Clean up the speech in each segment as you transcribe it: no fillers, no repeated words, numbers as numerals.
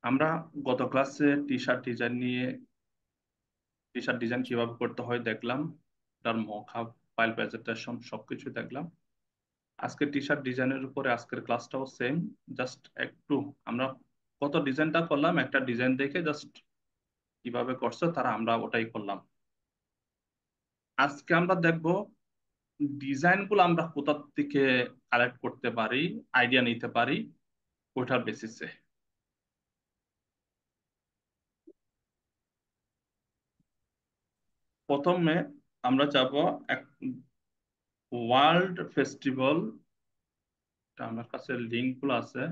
আমরা গত ক্লাসে টি শার্ট ডিজাইন কিভাবে করতে হয় দেখলাম। তার মকআপ, ফাইল প্রেজেন্টেশন সবকিছু দেখলাম। আজকে টি শার্ট ডিজাইনের উপরে আজকের ক্লাসটাও সেম। জাস্ট একটু আমরা কত ডিজাইনটা করলাম, একটা ডিজাইন দেখে জাস্ট কিভাবে করছে তারা আমরা ওটাই করলাম। আজকে আমরা দেখব ডিজাইন গুলো আমরা কোথা থেকে কালেক্ট করতে পারি, আইডিয়া নিতে পারি ওটার বেসিসে। প্রথমে আমরা যাব এক ওয়ার্ল্ড ফেস্টিভ্যাল। আমার কাছে লিঙ্ক গুলো আছে।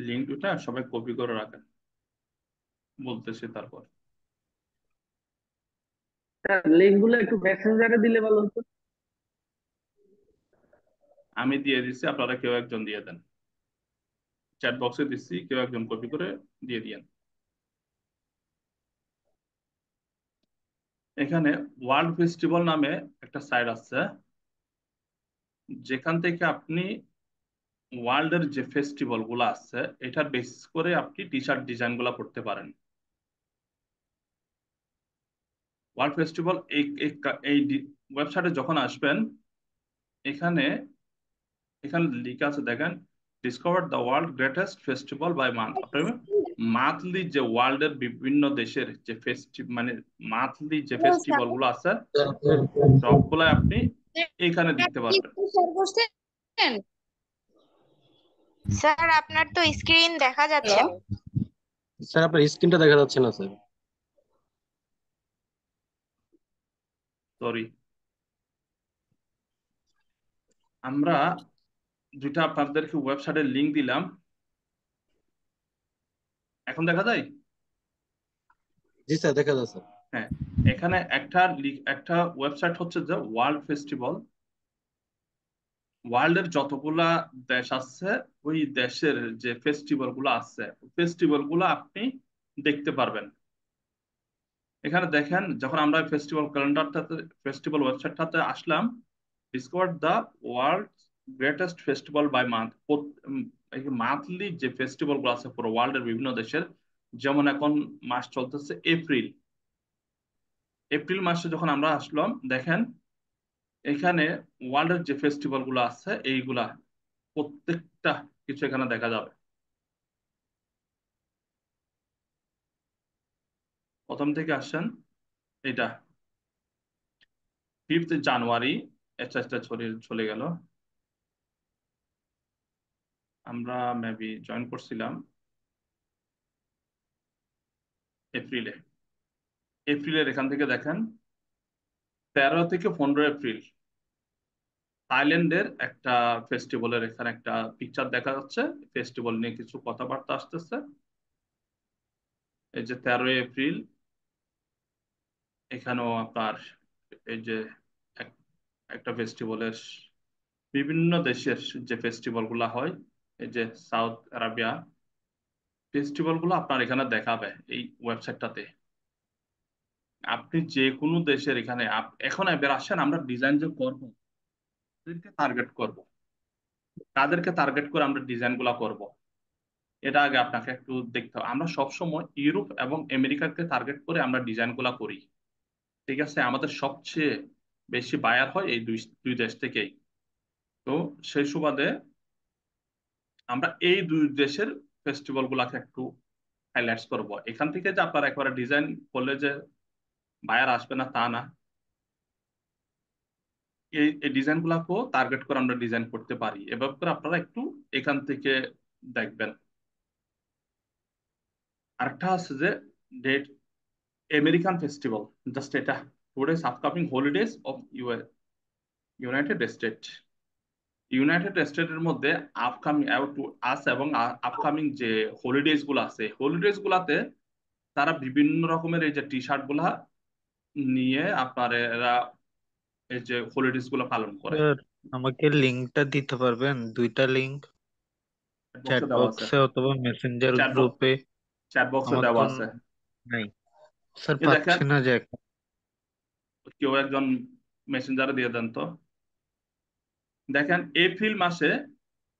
লিঙ্ক দুটা সবাই কপি করে রাখেন, বলতেছি তারপর। স্যার লিঙ্ক গুলো একটু মেসেঞ্জারে দিলে ভালো হতো। আমি দিয়ে দিচ্ছি, আপনারা কেউ একজন দিয়ে দেন। চ্যাট বক্সে দিচ্ছি, কেউ একজন কপি করে দিয়ে দিয়েন। এখানে ওয়ার্ল্ড ফেস্টিভ্যাল নামে একটা সাইট আছে, যেখান থেকে আপনি ওয়ার্ল্ডের যে ফেস্টিভ্যাল গুলো আছে এটার বেসিস করে আপনি টি শার্ট ডিজাইন গুলা করতে পারেন। ওয়ার্ল্ড ফেস্টিভ্যাল এই ওয়েবসাইটে যখন আসবেন, এখানে এখানে লেখা আছে দেখেন, discover the world greatest festival by month. আপনার মান্থলি যে ওয়ার্ল্ডের বিভিন্ন দেশের যে মানে মান্থলি যে ফেস্টিভ্যাল গুলো আছে সবগুলো আপনি এখানে দেখতে পারবেন। স্যার আপনার তো স্ক্রিন দেখা যাচ্ছে না। স্যার আপনার স্ক্রিনটা দেখা যাচ্ছে না স্যার। সরি, আমরা দুইটা আপনাদেরকে ওয়েবসাইটের লিংক দিলাম, এখন দেখা যায়? জি স্যার দেখা যাচ্ছে। হ্যাঁ, এখানে একটা ওয়েবসাইট হচ্ছে যে ওয়ার্ল্ড ফেস্টিভ্যাল। ওয়ার্ল্ডের যতগুলা দেশ আছে ওই দেশের যে ফেস্টিভ্যাল গুলো আছে ফেস্টিভ্যাল গুলো আপনি দেখতে পারবেন। এখানে দেখেন, যখন আমরা ফেস্টিভ্যাল ওয়েবসাইটটাতে আসলাম, discover the world greatest festival by month. Monthly যে ফেস্টিভ্যাল গুলো আছে পুরো ওয়ার্ল্ডের বিভিন্ন দেশের, যেমন এখন মাস চলতেছে এপ্রিল। এপ্রিল মাসে যখন আমরা আসলাম, দেখেন এখানে ওয়ার্ল্ডের যে ফেস্টিভ্যাল গুলো আছে এইগুলা প্রত্যেকটা কিছু এখানে দেখা যাবে। প্রথম থেকে আসেন, এটা 5th জানুয়ারি। এটা চলে গেল। আমরা মেবি জয়েন করছিলাম এপ্রিলে। এপ্রিলের এখান থেকে দেখেন 13 থেকে 15 এপ্রিল থাইল্যান্ডের একটা ফেস্টিভ্যালের এখানে একটা পিকচার দেখা যাচ্ছে। ফেস্টিভ্যাল নিয়ে কিছু কথাবার্তা আসতেছে। এই যে 13 এপ্রিল, এখানেও আপনার এই যে এক- একটা ফেস্টিভ্যালের বিভিন্ন দেশের যে ফেস্টিভ্যাল গুলা হয়, এই যে সাউথ আরাবিয়া ফেস্টিভ্যাল গুলো আপনার এখানে দেখাবে এই ওয়েবসাইটটাতে। আপনি যে কোনো দেশের এখানে এখন এবার আসেন, আমরা ডিজাইন যে করবো তাদেরকে টার্গেট করব, তাদেরকে টার্গেট করে আমরা ডিজাইন গুলা করব। এটা আগে আপনাকে একটু দেখতে হবে। আমরা সবসময় ইউরোপ এবং আমেরিকাকে টার্গেট করে আমরা ডিজাইন গুলা করি, ঠিক আছে? আমাদের সবচেয়ে বেশি বায়ার হয় এই দুই দুই দেশ থেকেই। তো সেই সুবাদে আমরা এই দুই দেশের ফেস্টিভ্যাল গুলাকে একটু হাইলাইটস করব। এখান থেকে যে আপনারা একবারে ডিজাইন করলে যে বায়ার আসবে না তা না। এই ডিজাইন গুলাকেও টার্গেট করে আমরা ডিজাইন করতে পারি। এভাবে করে আপনারা একটু এখান থেকে দেখবেন। আরেকটা আছে যে ডেট আমেরিকান ফেস্টিভ্যাল, জাস্ট এটা today's upcoming holidays of United state. United স্টেটের মধ্যে আপকামিং টু আস এবং আপকামিং যে হলিডেজ গুলো আছে, হলিডেজ গুলাতে তারা বিভিন্ন রকমের এই যে টি শার্ট গুলা নিয়ে আপনার এরা এই যে হলিডেজ গুলো পালন করে। স্যার আমাকে লিঙ্কটা দিতে পারবেন? দুইটা লিঙ্ক, চ্যাট বক্সে দেওয়া আছে। বক্সে অথবা মেসেঞ্জার চ্যাট গ্রুপে। চ্যাট বক্সে আমার তো দেওয়া আছে। নাই স্যার, এই দেখেন, পাচ্ছি না যে কেউ একজন মেসেঞ্জারে দিয়ে দেন তো। দেখেন এপ্রিল মাসে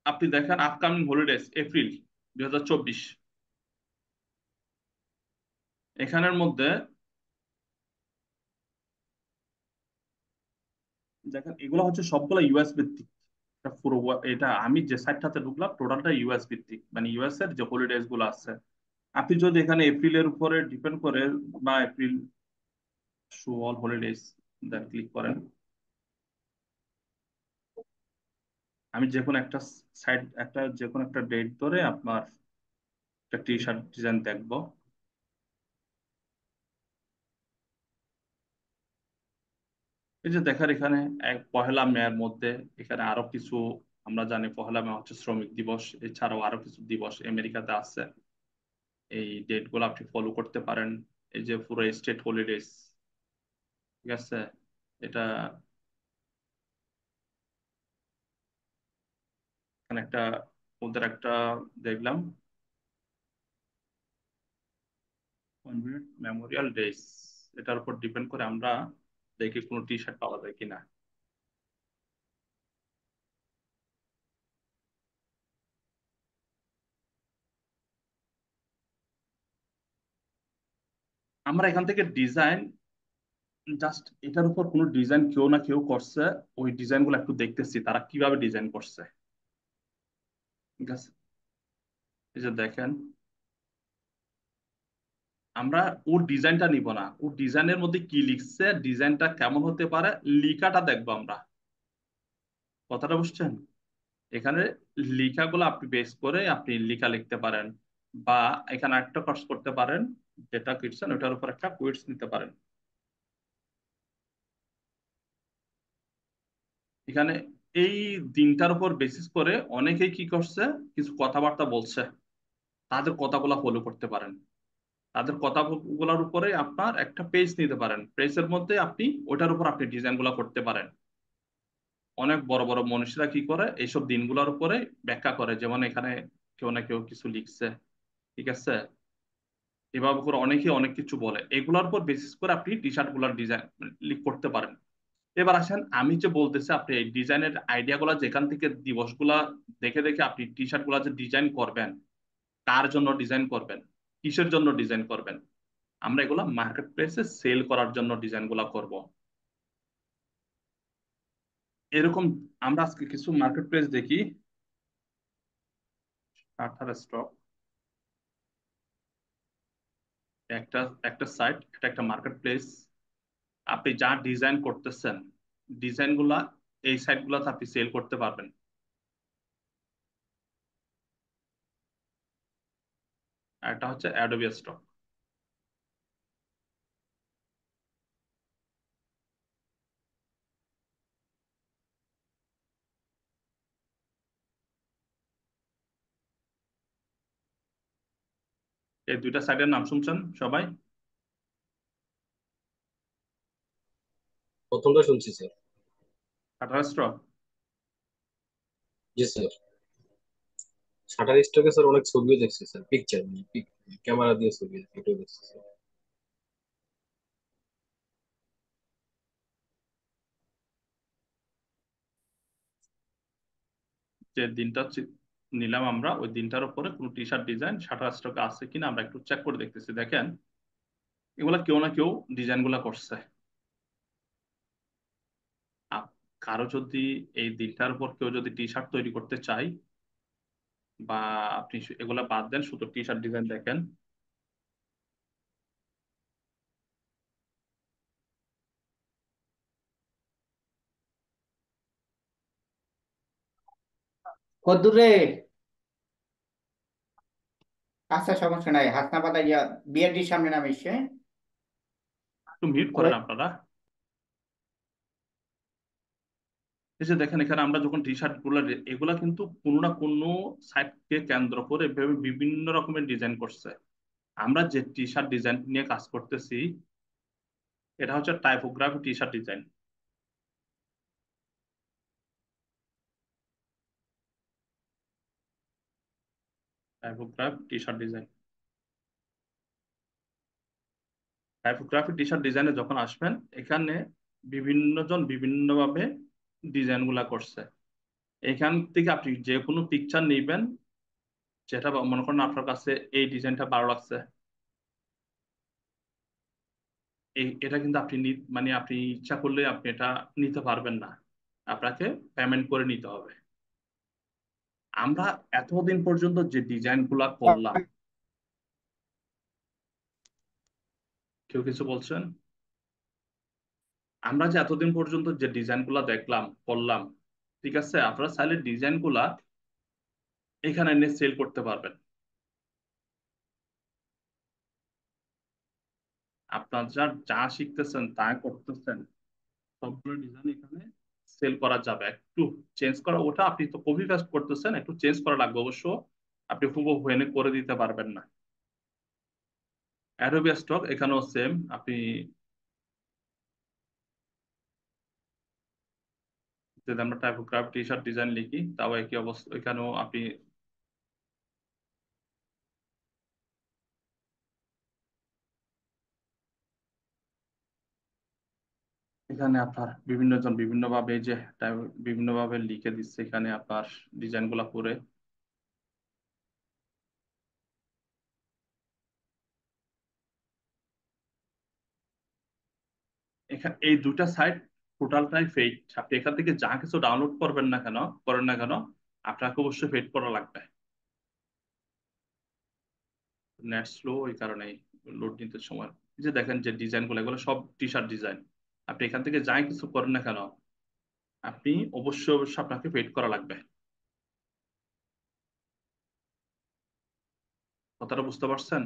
আপনি দেখেন আপকামিং হলিডেজ এপ্রিল 2024, এখানের মধ্যে দেখেন এগুলো হচ্ছে সবগুলো ইউএস ভিত্তিক। এটা পুরো এটা আমি যে সাইটটাতে ঢুকলাম টোটালটা ইউএস ভিত্তিক, মানে ইউএস এর যে হলিডেজ গুলো আছে। আপনি যদি এখানে এপ্রিলের উপরে ডিপেন্ড করে বা এপ্রিল শো অল হলিডেজ দেন ক্লিক করেন, আমি যে কোনো একটা সাইট একটা যে কোনো একটা ডেট ধরে আপনার একটা টি শার্ট ডিজাইন দেখবো। এই যে দেখার এখানে পহেলা মের মধ্যে এখানে আরো কিছু, আমরা জানি পহেলা মে হচ্ছে শ্রমিক দিবস, এছাড়াও আরো কিছু দিবস আমেরিকাতে আছে। এই ডেট গুলো আপনি ফলো করতে পারেন। এই যে পুরো স্টেট হলিডেজ, ঠিক আছে। এটা এখানে একটা ওদের একটা দেখলাম মেমোরিয়াল ডেজ, এটার উপর ডিপেন্ড করে আমরা দেখি কোনো টি শার্ট পাওয়া যায় কিনা। আমরা এখান থেকে ডিজাইন জাস্ট এটার উপর কোনো ডিজাইন কেউ না কেউ করছে, ওই ডিজাইন গুলো একটু দেখতেছি তারা কিভাবে ডিজাইন করছে, ঠিক আছে। এই যে দেখেন, আমরা ওর ডিজাইনটা নিব না, ওর ডিজাইনের মধ্যে কি লিখছে, ডিজাইনটা কেমন হতে পারে, লিখাটা দেখবো আমরা। কথাটা বুঝছেন? এখানে লিখাগুলো আপনি বেস করে আপনি লিখা লিখতে পারেন, বা এখানে একটা কাজ করতে পারেন, যেটা কিটছেন ওটার উপর একটা কুইজ নিতে পারেন। এখানে এই দিনটার উপর বেসিস করে অনেকেই কি করছে, কিছু কথাবার্তা বলছে, তাদের কথাগুলো ফলো করতে পারেন। তাদের কথাগুলোর উপরে আপনার একটা পেজ নিতে পারেন, পেজের মধ্যে আপনি ওটার উপর আপনি ডিজাইন গুলা করতে পারেন। অনেক বড় বড় মনীষীরা কি করে এইসব দিনগুলোর উপরে ব্যাখ্যা করে, যেমন এখানে কেউ না কেউ কিছু লিখছে, ঠিক আছে। এভাবে করে অনেকে অনেক কিছু বলে, এগুলোর উপর বেসিস করে আপনি টি শার্ট গুলার ডিজাইন করতে পারেন। এবার আসেন, আমি যে বলতেছি আপনি এই ডিজাইনের আইডিয়া গুলা যেখান থেকে দিবসগুলা দেখে দেখে আপনি টি শার্ট গুলা যে ডিজাইন করবেন, কার জন্য ডিজাইন করবেন, কিসের জন্য ডিজাইন করবেন, আমরা এগুলা মার্কেট প্লেসে সেল করার জন্য ডিজাইন গুলা করব। এরকম আমরা আজকে কিছু মার্কেট প্লেস দেখি। টাটার স্টক একটা একটা সাইট, এটা একটা মার্কেট প্লেস। আপনি যা ডিজাইন করতেছেন, ডিজাইন গুলা এই সাইট গুলাতে আপনি সেল করতে পারবেন। আর এটা হচ্ছে অ্যাডোবি স্টক। এই দুইটা সাইটের নাম শুনছেন সবাই? প্রথমটা শুনছি স্যার। টাটার স্টক। জি স্যার। শাটার স্টকে স্যার অনেক ছবিও দেখছি স্যার, পিকচার ক্যামেরা দিয়ে ছবি এটাও দেখছি স্যার। যে দিনটা নিলাম আমরা, ওই দিনটার উপরে কোনো টি শার্ট ডিজাইন শাটার স্টকে আছে কিনা আমরা একটু চেক করে দেখতেছি। দেখেন এগুলা কেউ না কেউ ডিজাইন গুলা করছে। আপ- কারো যদি এই দিনটার উপর কেউ যদি টি শার্ট তৈরি করতে চায়, বা আপনি এগুলা বাদ দেন, শুধু টি শার্ট ডিজাইন দেখেন। কদ্দুরে। আচ্ছা, সমস্যা নাই, হাত না পাতা গিয়া বিআরডির সামনে নাম এসছে। একটু মিউট করেন আপনারা। এই যে দেখেন এখানে আমরা যখন টি শার্ট গুলো, এগুলা কিন্তু কোনো না কোনো সাইটকে কেন্দ্র করে এভাবে বিভিন্ন রকমের ডিজাইন করছে। আমরা যে টি শার্ট ডিজাইন নিয়ে কাজ করতেছি, এটা হচ্ছে typography T shirt design. Typograph T shirt design typography T shirt ডিজাইনে যখন আসবেন, এখানে বিভিন্ন জন বিভিন্নভাবে ডিজাইন গুলা করছে। এখান থেকে আপনি যে কোনো পিকচার নিবেন, যেটা মনে করেন আপনার কাছে এই ডিজাইনটা ভালো লাগছে, এটা কিন্তু আপনি মানে আপনি ইচ্ছা করলে আপনি এটা নিতে পারবেন না, আপনাকে পেমেন্ট করে নিতে হবে। আমরা এতদিন পর্যন্ত যে ডিজাইন গুলা করলাম, কেউ কিছু বলছেন? আমরা যে এতদিন পর্যন্ত যে ডিজাইন গুলা দেখলাম করলাম, ঠিক আছে, আপনারা চাইলে ডিজাইন গুলা এখানে এনে সেল করতে পারবেন। আপনার যা যা শিখতেছেন তা করতেছেন, সবগুলো ডিজাইন এখানে সেল করা যাবে। একটু চেঞ্জ করা, ওটা আপনি তো কপি পেস্ট করতেছেন, একটু চেঞ্জ করা লাগবে অবশ্য, আপনি হুবহু এনে করে দিতে পারবেন না। অ্যাডোবি স্টক এখানেও সেম, আপনি যদি আমরা টাইপোগ্রাফি টি শার্ট ডিজাইন লিখি, তাও একই অবস্থা, এখানেও আপনি এখানে আপনার বিভিন্ন জন বিভিন্নভাবে যে বিভিন্নভাবে লিখে দিচ্ছে এখানে আপনার ডিজাইন গুলা করে। এখানে এই দুটা সাইট টোটালটাই ফেক। আপনি এখান থেকে যা কিছু ডাউনলোড করবেন না কেন, করেন না কেন, আপনাকে অবশ্যই ফেক করা লাগবে। নেট স্লো, ওই কারণে লোড নিতে সময়। এই যে দেখেন যে ডিজাইন গুলো, এগুলো সব টি শার্ট ডিজাইন, আপনি এখান থেকে যাই কিছু করেন না কেন, আপনি অবশ্যই অবশ্যই আপনাকে পেড করা লাগবে। কথাটা বুঝতে পারছেন?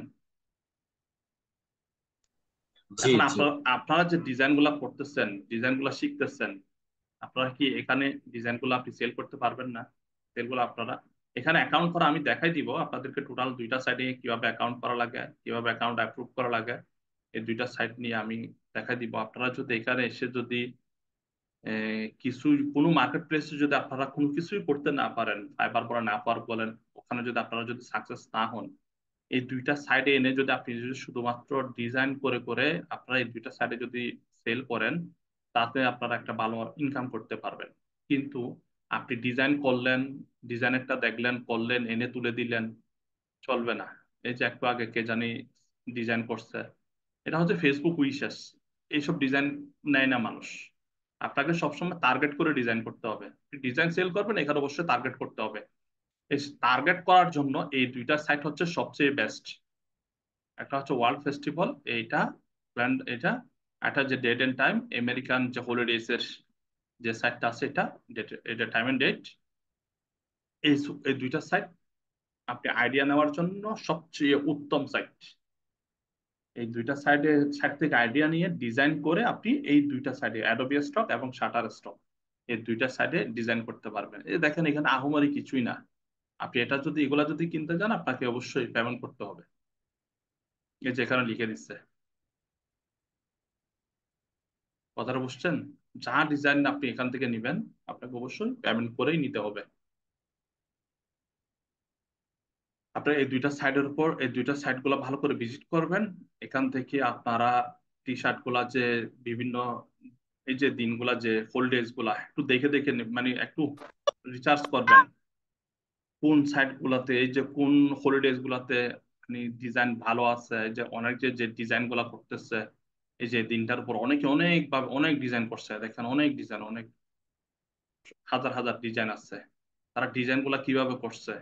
জি এখন জি। আপনারা যে ডিজাইন গুলা করতেছেন, ডিজাইন গুলা শিখতেছেন, আপনারা কি এখানে ডিজাইন গুলো আপনি সেল করতে পারবেন না? সেল গুলো আপনারা এখানে অ্যাকাউন্ট করা আমি দেখাই দিব আপনাদেরকে, টোটাল দুইটা সাইডে কিভাবে অ্যাকাউন্ট করা লাগে, কিভাবে অ্যাকাউন্ট অ্যাপ্রুভ করা লাগে, এই দুইটা সাইট নিয়ে আমি দেখাই দিব। আপনারা যদি এখানে এসে যদি কিছু কোনো মার্কেট প্লেসে যদি আপনারা কোনো কিছুই করতে না পারেন, ফাইবার বলেন, আপওয়ার্ক বলেন, ওখানে যদি আপনারা যদি সাকসেস না হন, এই দুইটা সাইডে এনে যদি আপনি যদি শুধুমাত্র ডিজাইন করে করে আপনারা এই দুইটা সাইডে যদি সেল করেন, তাতে আপনারা একটা ভালো ইনকাম করতে পারবেন। কিন্তু আপনি ডিজাইন করলেন, ডিজাইন একটা দেখলেন, করলেন, এনে তুলে দিলেন, চলবে না। এই যে একটু আগে কে জানি ডিজাইন করছে, এটা হচ্ছে ফেসবুক উইশেস, এইসব ডিজাইন নেয় না মানুষ। আপনাকে সবসময় টার্গেট করে ডিজাইন করতে হবে। ডিজাইন সেল করবেন, এখানে অবশ্যই টার্গেট করতে হবে। এই টার্গেট করার জন্য এই দুইটা সাইট হচ্ছে সবচেয়ে বেস্ট। একটা হচ্ছে ওয়ার্ল্ড ফেস্টিভ্যাল, এইটা প্ল্যান, এটা একটা যে ডেট এন্ড টাইম, আমেরিকান যে হলিডেজ এর যে সাইটটা আছে, এটা ডেট, এটা টাইম এন্ড ডেট। এই দুইটা সাইট আপনি আইডিয়া নেওয়ার জন্য সবচেয়ে উত্তম সাইট। এই দুইটা সাইড থেকে আইডিয়া নিয়ে ডিজাইন করে আপনি এই দুইটা সাইডে অ্যাডোবি স্টক এবং শাটার স্টক, এই দুইটা সাইডে ডিজাইন করতে পারবেন। এই দেখেন এখানে আহামরি কিছুই না। আপনি এটা যদি এগুলা যদি কিনতে যান, আপনাকে অবশ্যই পেমেন্ট করতে হবে। এই যে এখানে লিখে দিচ্ছে, কথাটা বুঝছেন? যা ডিজাইন আপনি এখান থেকে নিবেন, আপনাকে অবশ্যই পেমেন্ট করেই নিতে হবে। আপনার এই দুইটা সাইডের উপর, এই দুইটা সাইট গুলো ভালো করে ভিজিট করবেন। এখান থেকে আপনারা টি শার্ট গুলা যে বিভিন্ন, এই যে দিনগুলা যে হোলিডেজ গুলা একটু দেখে দেখে মানে একটু রিসার্চ করবেন, কোন সাইট গুলাতে, এই যে কোন হলিডেজ গুলাতে মানে ডিজাইন ভালো আছে। এই যে অনেক যে যে ডিজাইন গুলা করতেছে, এই যে দিনটার উপর অনেকে অনেক ভাবে অনেক ডিজাইন করছে, দেখেন অনেক ডিজাইন, অনেক হাজার হাজার ডিজাইন আছে। তারা ডিজাইন গুলা কিভাবে করছে,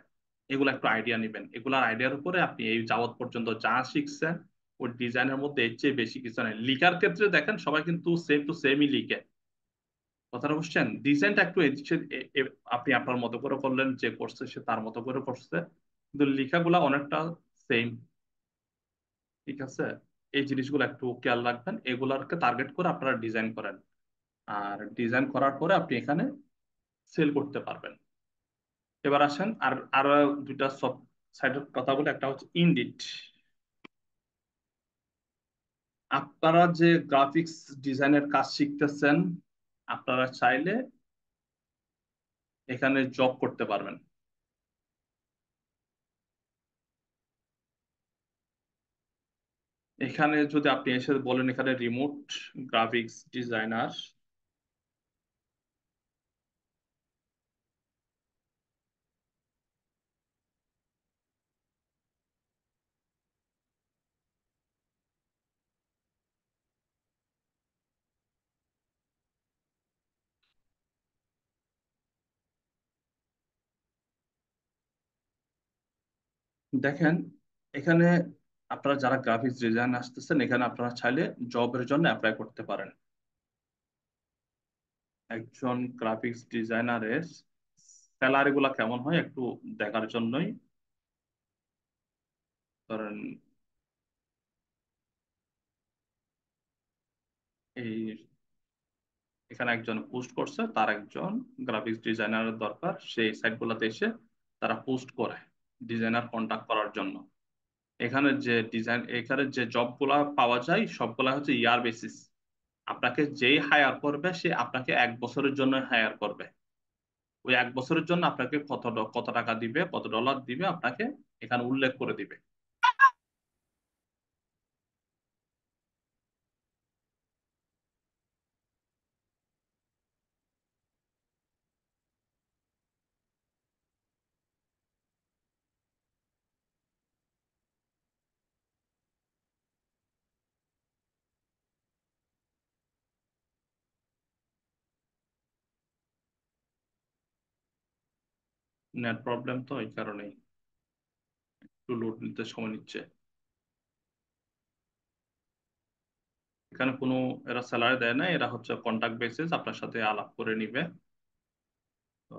এগুলো একটু আইডিয়া নেবেন। এগুলার আইডিয়ার উপরে আপনি এই যাবত পর্যন্ত যা শিখছেন, ওই ডিজাইনের মধ্যে এর চেয়ে বেশি কিছু নেই। লিখার ক্ষেত্রে দেখেন সবাই কিন্তু সেম টু সেমই লিখে, কথাটা বুঝছেন? ডিজাইনটা একটু আপনি আপনার মতো করে করলেন, যে করছে সে তার মতো করে করছে, কিন্তু লেখাগুলা অনেকটা সেম, ঠিক আছে? এই জিনিসগুলো একটু খেয়াল রাখবেন, এগুলাকে টার্গেট করে আপনারা ডিজাইন করেন। আর ডিজাইন করার পরে আপনি এখানে সেল করতে পারবেন। এবার আসেন আর আরো দুইটা সব সাইটের কথা বলে, একটা হচ্ছে ইনডিট। আপনারা যে গ্রাফিক্স ডিজাইনের কাজ শিখতেছেন, আপনারা চাইলে এখানে জব করতে পারবেন। এখানে যদি আপনি এসে বলেন এখানে রিমোট গ্রাফিক্স ডিজাইনার, দেখেন এখানে আপনারা যারা গ্রাফিক্স ডিজাইন আসতেছেন এখানে আপনারা চাইলে জবের জন্য অ্যাপ্লাই করতে পারেন। একজন গ্রাফিক্স ডিজাইনারের স্যালারি গুলা কেমন হয় একটু দেখার জন্যই ধরেন এই এখানে একজন পোস্ট করছে, তার একজন গ্রাফিক্স ডিজাইনারের দরকার, সেই সাইট গুলাতে এসে তারা পোস্ট করে ডিজাইনার কন্টাক্ট করার জন্য। এখানে যে জব গুলা পাওয়া যায় সবগুলা হচ্ছে ইয়ার বেসিস। আপনাকে যেই হায়ার করবে সে আপনাকে 1 বছরের জন্য হায়ার করবে। ওই 1 বছরের জন্য আপনাকে কত টাকা দিবে, কত ডলার দিবে আপনাকে এখানে উল্লেখ করে দিবে। নেট প্রবলেম তো এই কারণেই একটু লোড নিতে সময় নিচ্ছে। এখানে কোনো এরা স্যালারি দেয় না, এরা হচ্ছে কন্ট্যাক্ট বেসিস, আপনার সাথে আলাপ করে নিবে। তো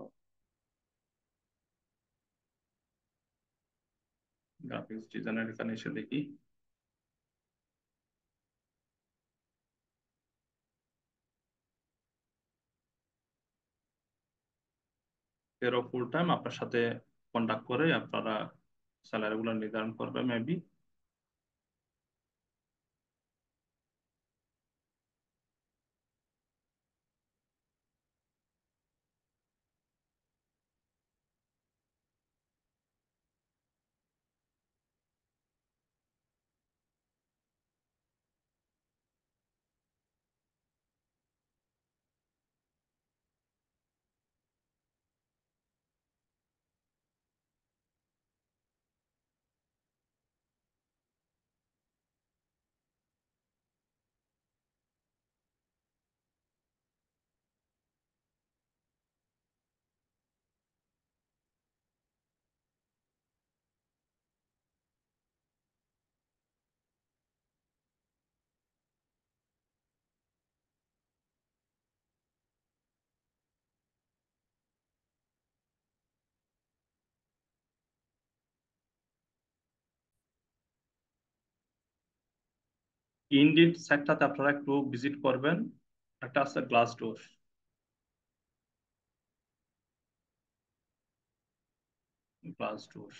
গ্রাফিক্স ডিজাইনার এখানে এসে দেখি, এরও ফুল টাইম আপনার সাথে কন্ট্যাক্ট করে আপনারা স্যালারি গুলো নির্ধারণ করবে মেবি। ইন্ডিড সাইটটাতে আপনারা একটু ভিজিট করবেন, একটা আছে গ্লাস ডোর। গ্লাস ডোর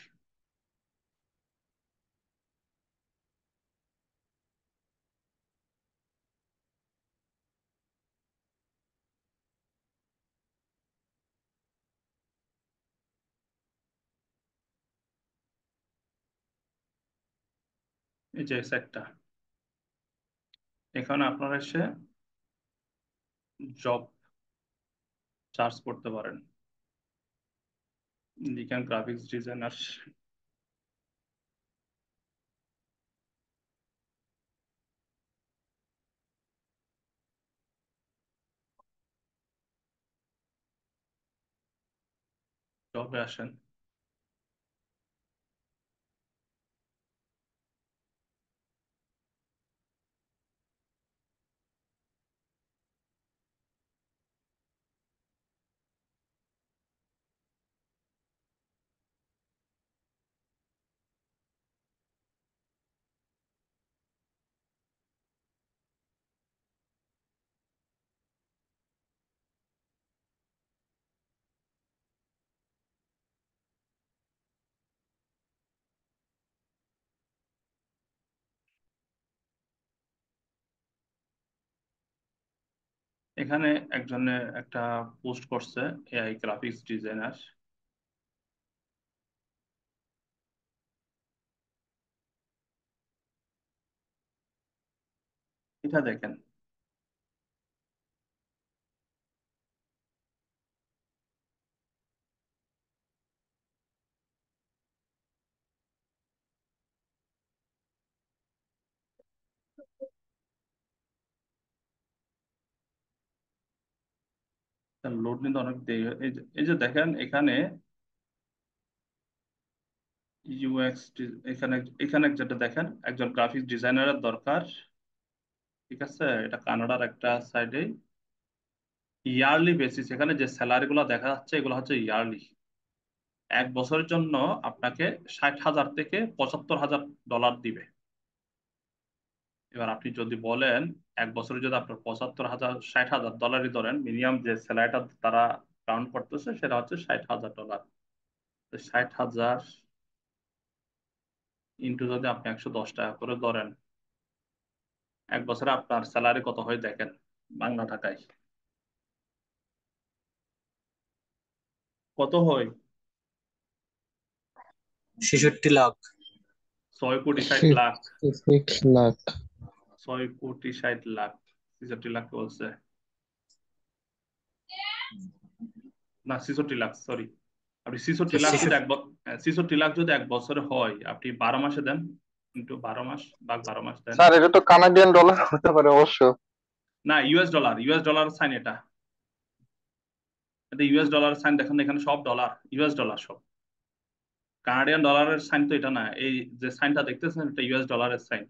এই যে সাইটটা, এখানে আপনারা এসে জব চার্জ করতে পারেন, লিখেন গ্রাফিক্স ডিজাইনার, জবে আসেন। এখানে একজনে একটা পোস্ট করছে এআই গ্রাফিক্স ডিজাইনার। এটা দেখেন, লোড নিতে অনেক দেরি হয়। এই যে দেখেন এখানে ইউএক্স, এখানে এখানে যেটা দেখেন একজন গ্রাফিক্স ডিজাইনারের দরকার, ঠিক আছে? এটা কানাডার একটা সাইডে ইয়ারলি বেসিস, এখানে যে স্যালারি গুলো দেখা যাচ্ছে এগুলো হচ্ছে ইয়ারলি। 1 বছরের জন্য আপনাকে 60,000 থেকে 75,000 ডলার দিবে। এবার আপনি যদি বলেন 1 বছরে যদি আপনার 75,000 60,000 ডলারই ধরেন, মিনিমাম যে স্যালারিটা তারা কাউন্ট করতেছে সেটা হচ্ছে 60,000 ডলার। 60,000 ইন্টু যদি আপনি 110 টাকা করে ধরেন, 1 বছরে আপনার স্যালারি কত হয় দেখেন বাংলা টাকায় কত হয়? 66 লাখ। 6,60,60,00,000। 6 লাখ। 6,60,60,00,000। 66 লাখ বলছে না, 66 লাখ, সরি। আপনি 66 লাখ যদি 66 লাখ যদি 1 বছরে হয়, আপনি 12 মাসে দেন, ইন্টু 12 মাস ভাগ 12 মাস দেন। স্যার এটা তো কানাডিয়ান ডলার হতে পারে অবশ্য। না, US dollar, US dollar sign এটা। এটা ইউএস ডলার সাইন, দেখেন এখানে সব ডলার, ইউএস ডলার সব। কানাডিয়ান ডলারের সাইন তো এটা না, এই যে সাইনটা দেখতেছেন এটা ইউএস ডলারের সাইন।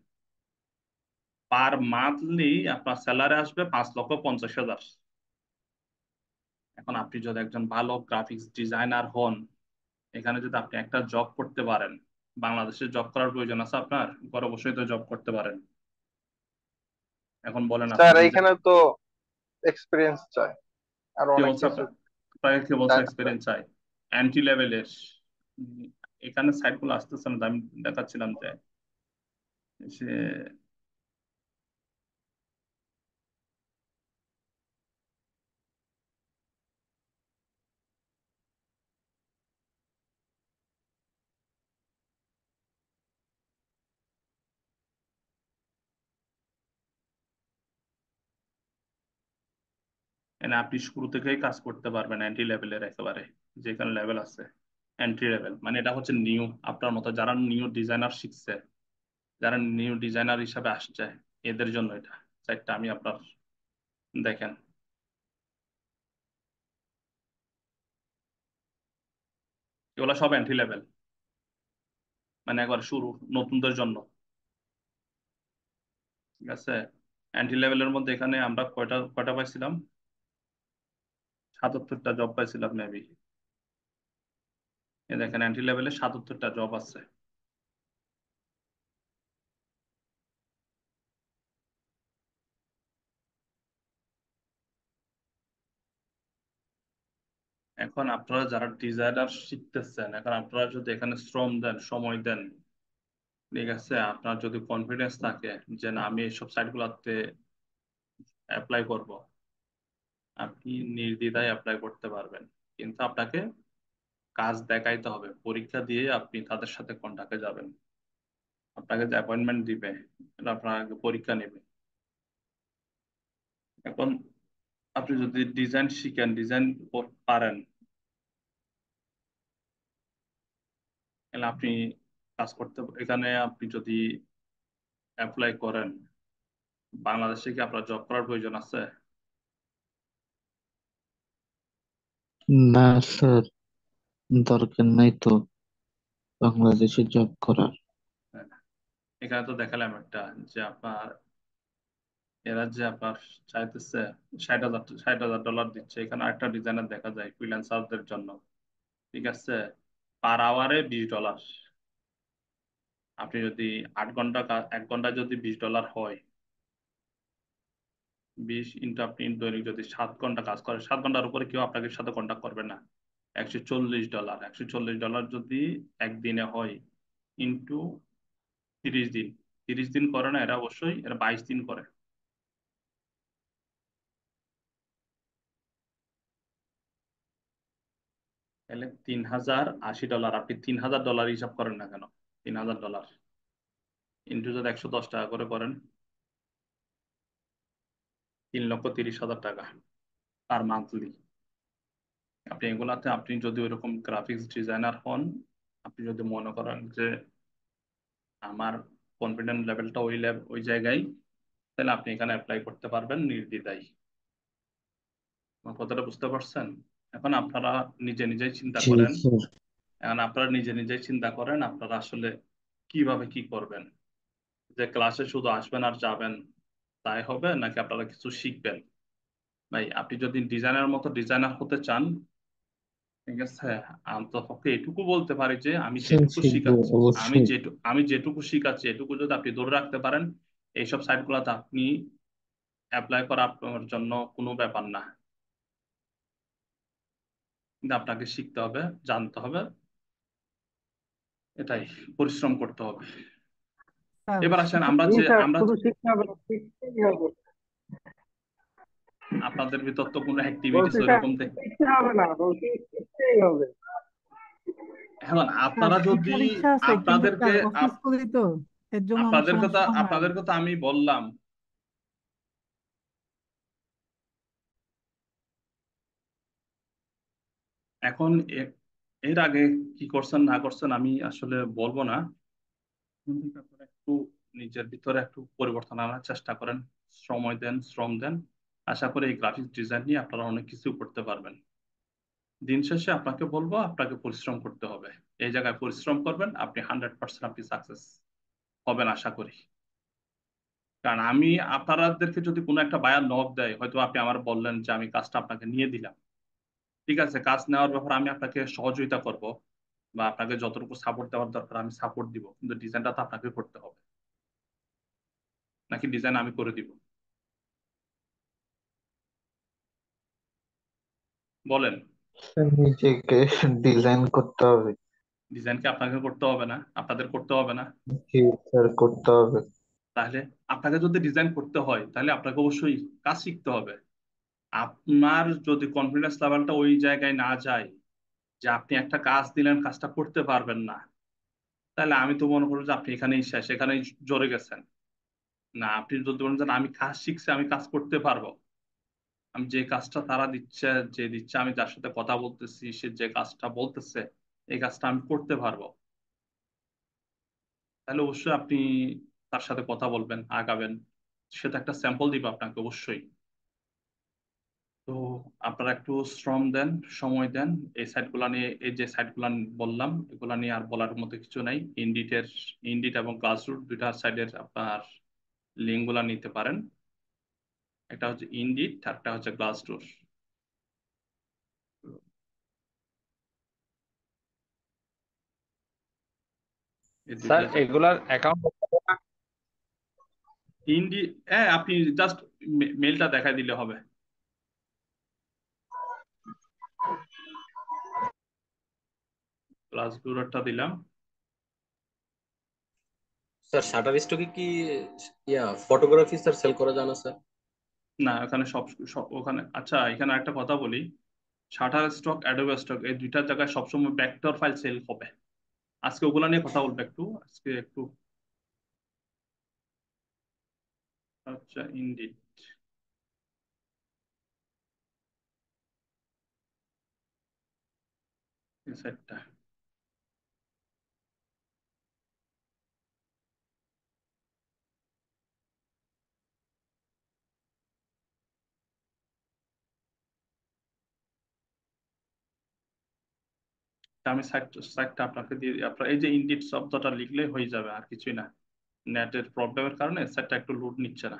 পার মান্থলি আপনার স্যালারি আসবে 5,50,000। এখন আপনি যদি একজন ভালো গ্রাফিক্স ডিজাইনার হন, এখানে যদি আপনি একটা জব করতে পারেন, বাংলাদেশে জব করার প্রয়োজন আছে আপনার? ঘরে বসেই তো জব করতে পারেন। এখন বলেন আপনি স্যার ডিজাইন, এইখানে তো এক্সপিরিয়েন্স চাই আর কি অনেক বলছে কিছু আপনার? আপনাকে কি বলছে জানতে চাই। এক্সপিরিয়েন্স চাই? এন্ট্রি লেভেলের। এখানে সাইট গুলো আসতেছে না, আমি দেখাচ্ছিলাম যে সে মানে আপনি শুরু থেকেই কাজ করতে পারবেন এন্ট্রি লেভেলের একেবারে, যেখানে লেভেল আছে এন্ট্রি লেভেল, মানে এটা হচ্ছে নিউ, আপনার মতো যারা নিউ ডিজাইনার শিখছে, যারা নিউ ডিজাইনার হিসাবে আসছে, এদের জন্য এটা সাইটটা। আমি আপনার দেখেন, এগুলো সব এন্ট্রি লেভেল, মানে একবার শুরু, নতুনদের জন্য, ঠিক আছে? এন্ট্রি লেভেলের মধ্যে এখানে আমরা কয়টা কয়টা পাইছিলাম? 77টা জব পাইছিলাম মেবি। এই দেখেন এন্ট্রি লেভেলে 77টা জব আছে। এখন আপনারা যারা ডিজাইনার শিখতেছেন, এখন আপনারা যদি এখানে শ্রম দেন, সময় দেন, ঠিক আছে, আপনার যদি কনফিডেন্স থাকে যে না আমি এইসব সাইটগুলোতে অ্যাপ্লাই করব, আপনি নির্দ্বিধায় অ্যাপ্লাই করতে পারবেন। কিন্তু আপনাকে কাজ দেখাইতে হবে, পরীক্ষা দিয়ে আপনি তাদের সাথে কন্টাক্টে যাবেন। আপনাকে যে অ্যাপয়েন্টমেন্ট দিবে, এটা আপনার আগে পরীক্ষা নেবে। এখন আপনি যদি ডিজাইন শিখেন, ডিজাইন পারেন, তাহলে আপনি কাজ করতে, এখানে আপনি যদি অ্যাপ্লাই করেন, বাংলাদেশে কি আপনার জব করার প্রয়োজন আছে? না স্যার, দরকার নাই তো বাংলাদেশে জব করার। হ্যাঁ, এখানে তো দেখালাম একটা, যে আপনার এরা যে আপনার চাইতেছে 60,000 দিচ্ছে, এখানে একটা ডিজাইনার দেখা যায় ফ্রিল্যান্সারদের জন্য, ঠিক আছে, পার আওয়ারে $20। আপনি যদি 8 ঘন্টা 1 ঘন্টা যদি $20 হয়, 20 ইন্টু আপনি দৈনিক যদি 7 ঘন্টা কাজ করেন, 7 ঘন্টার উপরে কেউ আপনাকে সাথে কন্ট্যাক্ট করবে না। $140, $140 যদি একদিনে হয়, ইন্টু 30 দিন, 30 দিন করে না এরা, অবশ্যই এরা 22 দিন করে। তাহলে $3,080, আপনি $3,000 হিসাব করেন না কেন? $3,000 ইন্টু যদি 110 টাকা করে করেন, 3,30,000 টাকা পার মান্থলি। আপনি এগুলাতে আপনি যদি ওইরকম গ্রাফিক্স ডিজাইনার হন, আপনি যদি মনে করেন যে আমার কনফিডেন্স লেভেলটা ওই জায়গায়, তাহলে আপনি এখানে অ্যাপ্লাই করতে পারবেন নির্দ্বিধায়। আমার কথাটা বুঝতে পারছেন? এখন আপনারা নিজে নিজেই চিন্তা জি করেন, স্যার। আপনারা আসলে কিভাবে কি করবেন। যে ক্লাসে শুধু আসবেন আর যাবেন তাই হবে, নাকি আপনারা কিছু শিখবেন? ভাই আপনি যদি ডিজাইনার মতো ডিজাইনার হতে চান, ঠিক আছে, অন্ততপক্ষে এটুকু বলতে পারি যে আমি স্যার যেটুকু শিখবো শিখাচ্ছি, অবশ্যই। আমি যেটুকু শিখাচ্ছি এটুকু যদি আপনি ধরে রাখতে পারেন, এইসব সাইটগুলোতে আপনি অ্যাপ্লাই করা আপনার জন্য কোনো ব্যাপার না। কিন্তু আপনাকে শিখতে হবে, জানতে হবে, এটাই, পরিশ্রম করতে হবে। স্যার এবার আসেন জি স্যার, আমরা শুধু শিখতে হবে না, শিখতেই হবে। আপনাদের ভিতর তো কোনো অ্যাক্টিভিটিস বলছি স্যার, ওইরকম শিখতে হবে না, বলছি শিখতেই হবে। এখন স্যার আপনারা যদি শিক্ষার ইচ্ছা আছে, কিন্তু আপনাদেরকে স্যার অফিস করি তো, এর জন্য অনেক আপনাদের সময় কথা সময় হয় না। আপনাদের কথা আমি বললাম। এখন এর আগে কি করছেন না করছেন আমি আসলে বলবো না। এখন থেকে আপনারা একটু নিজের ভিতরে একটু পরিবর্তন আনার চেষ্টা করেন, সময় দেন, শ্রম দেন। আশা করি এই গ্রাফিক্স ডিজাইন নিয়ে আপনারা অনেক কিছু করতে পারবেন। দিন শেষে আপনাকে বলবো, আপনাকে পরিশ্রম করতে হবে। এই জায়গায় পরিশ্রম করবেন, আপনি 100% আপনি সাকসেস হবেন আশা করি। কারণ আমি আপনাদেরকে যদি কোনো একটা বায়ার নক দেয়, হয়তো আপনি আমার বললেন যে আমি কাজটা আপনাকে নিয়ে দিলাম, ঠিক আছে, কাজ নেওয়ার ব্যাপারে আমি আপনাকে সহযোগিতা করব, বা আপনাকে যতটুকু সাপোর্ট দেওয়ার দরকার আমি সাপোর্ট দিব, কিন্তু ডিজাইনটা তো আপনাকে করতে হবে, নাকি ডিজাইন আমি করে দিব? বলেন। স্যার নিজেকে ডিজাইন করতে হবে। ডিজাইনকে আপনাকে করতে হবে না, আপনাদের করতে হবে না? জি স্যার, করতে হবে। তাহলে আপনাকে যদি ডিজাইন করতে হয়, তাহলে আপনাকে অবশ্যই কাজ শিখতে হবে। আপনার যদি কনফিডেন্স লেভেলটা ওই জায়গায় না যায় যে আপনি একটা কাজ দিলেন, কাজটা করতে পারবেন না, তাহলে আমি তো মনে করবো যে আপনি এখানেই শেষ, এখানেই জড়ে গেছেন। না, আপনি যদি বলেন যে না, আমি কাজ শিখছি, আমি কাজ করতে পারবো, আমি যে কাজটা তারা দিচ্ছে, আমি যার সাথে কথা বলতেছি, সে যে কাজটা বলতেছে, এই কাজটা আমি করতে পারবো, তাহলে অবশ্যই আপনি তার সাথে কথা বলবেন, আগাবেন। সে তো একটা স্যাম্পল দিবে আপনাকে অবশ্যই। তো আপনারা একটু শ্রম দেন, সময় দেন। এই সাইটগুলো নিয়ে, এই যে সাইটগুলো বললাম, এগুলো নিয়ে আর বলার মতো কিছু নাই। ইন্ডিট এবং গ্লাসরুট দুইটা সাইডের আপনার লিঙ্ক গুলা নিতে পারেন। একটা হচ্ছে ইন্ডিট, আর একটা হচ্ছে গ্লাসডোর। এই স্যার দুইটা জায়গা। এগুলার অ্যাকাউন্ট। ইন্ডি হ্যাঁ, আপনি জাস্ট মেলটা দেখাই দিলে হবে। গ্লাসডোরটা দিলাম। স্যার শাটার স্টকে কি ফটোগ্রাফি স্যার সেল করা যায় না স্যার? না, ওখানে ওখানে আচ্ছা, এখানে একটা কথা বলি। শাটার স্টক, অ্যাডোবে স্টক, এই দুইটা জায়গায় সবসময় ভেক্টর ফাইল সেল হবে। আজকে ওগুলা নিয়ে কথা বলবো একটু, আজকে একটু। আচ্ছা, ইন্ডিট, এই সাইটটা। আমি সাইটটা আপনাকে দিয়ে দিই। আপনার এই যে ইন্ডিট শব্দটা লিখলে হয়ে যাবে, আর কিছুই না। নেটের প্রবলেমের কারণে সাইটটা একটু লোড নিচ্ছে না,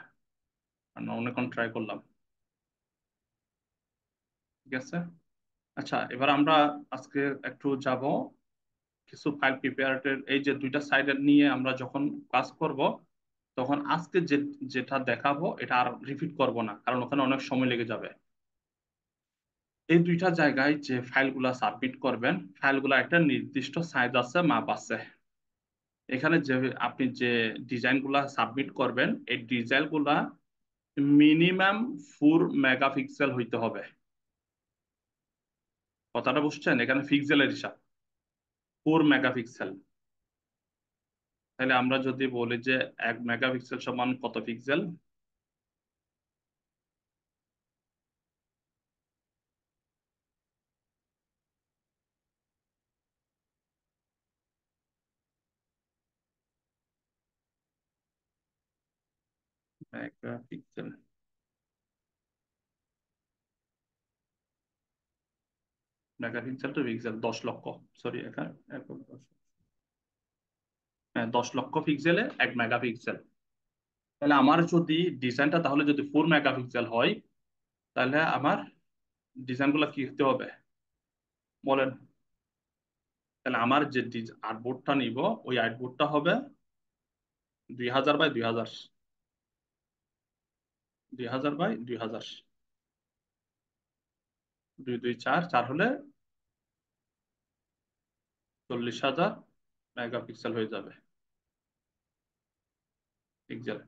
আমরা অনেকক্ষণ ট্রাই করলাম। ঠিক আছে। আচ্ছা, এবার আমরা আজকে একটু যাব কিছু ফাইল প্রিপেয়ারের, এই যে দুইটা সাইডের নিয়ে আমরা যখন কাজ করব, তখন আজকে যেটা দেখাবো এটা আর রিপিট করব না, কারণ ওখানে অনেক সময় লেগে যাবে। এই দুইটা জায়গায় যে ফাইলগুলা সাবমিট করবেন, ফাইলগুলা একটা নির্দিষ্ট সাইজ আছে, মাপ আছে। এখানে যে আপনি যে ডিজাইনগুলা সাবমিট করবেন, এই ডিজাইনগুলা মিনিমাম 4 মেগাপিক্সেল হইতে হবে। কথাটা বুঝছেন? এখানে পিক্সেলের হিসাব 4 মেগাপিক্সেল। তাহলে আমরা যদি বলি যে 1 মেগাপিক্সেল সমান কত pixel, megapixel, megapixel to pixel 10 lakh, sorry এখানে হ্যাঁ 10 লক্ষ পিক্সেলে 1 মেগাপিক্সেল। তাহলে আমার যদি ডিজাইনটা তাহলে যদি 4 মেগাপিক্সেল হয়, তাহলে আমার ডিজাইন গুলো কি হতে হবে বলেন? তাহলে আমার যে আর্টবোর্ডটা নিব, ওই আর্টবোর্ডটা হবে 2000 বাই 2000, 2000 বাই 2000, 2 2 4 4 হলে 40,000 মেগাপিক্সেল হয়ে যাবে পিক্সেল।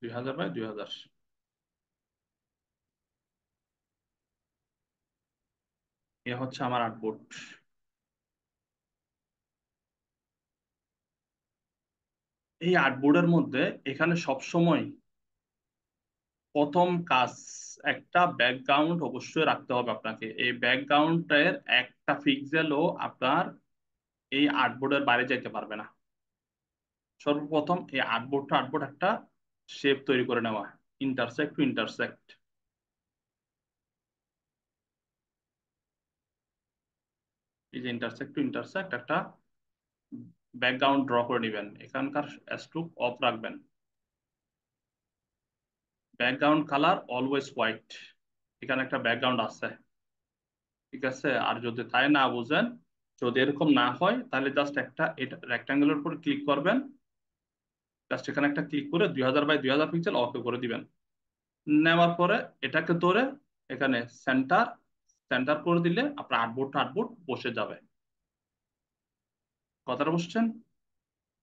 2000 বাই 2000, এ হচ্ছে আমার আর্টবোর্ড। এই আর্টবোর্ডের মধ্যে এখানে সবসময় প্রথম কাজ, একটা ব্যাকগ্রাউন্ড অবশ্যই রাখতে হবে আপনাকে। এই ব্যাকগ্রাউন্ডের একটা পিক্সেলও আপনার এই আর্টবোর্ডের বাইরে যাইতে পারবে না। সর্বপ্রথম এই আর্টবোর্ড একটা শেপ তৈরি করে নেওয়া, ইন্টারসেক্ট টু ইন্টারসেক্ট। এই যে ইন্টারসেক্ট টু ইন্টারসেক্ট একটা ব্যাকগ্রাউন্ড ড্র করে নেবেন। এখানকার স্ট্রোক অফ রাখবেন। Background colour always white. এখানে একটা ব্যাকগ্রাউন্ড আছে, ঠিক আছে? আর যদি তাই না বুঝেন, যদি এরকম না হয়, তাহলে জাস্ট একটা এটা রেক্টাঙ্গেলের উপর ক্লিক করবেন, জাস্ট এখানে একটা ক্লিক করে 2000 বাই 2000 পিক্সেল ওকে করে দিবেন। নেওয়ার পরে এটাকে ধরে এখানে সেন্টার সেন্টার করে দিলে আপনার আর্টবোর্ড বসে যাবে। কথাটা বুঝছেন?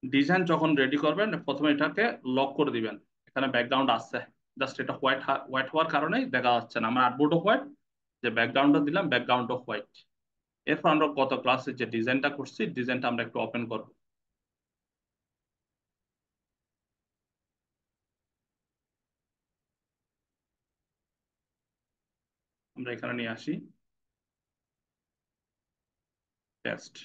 ডিজাইন যখন রেডি করবেন, প্রথমে এটাকে লক করে দিবেন। এখানে ব্যাকগ্রাউন্ড আছে, জাস্ট এটা হোয়াইট হোয়াইট হওয়ার কারণে দেখা যাচ্ছে না। আমার আর্টবোর্ডও হোয়াইট, যে ব্যাকগ্রাউন্ডটা দিলাম ব্যাকগ্রাউন্ডও হোয়াইট। এরপর আমরা গত ক্লাসে যে ডিজাইনটা করছি, ডিজাইনটা আমরা একটু ওপেন করব। আমরা এখানে নিয়ে আসি টেক্সট।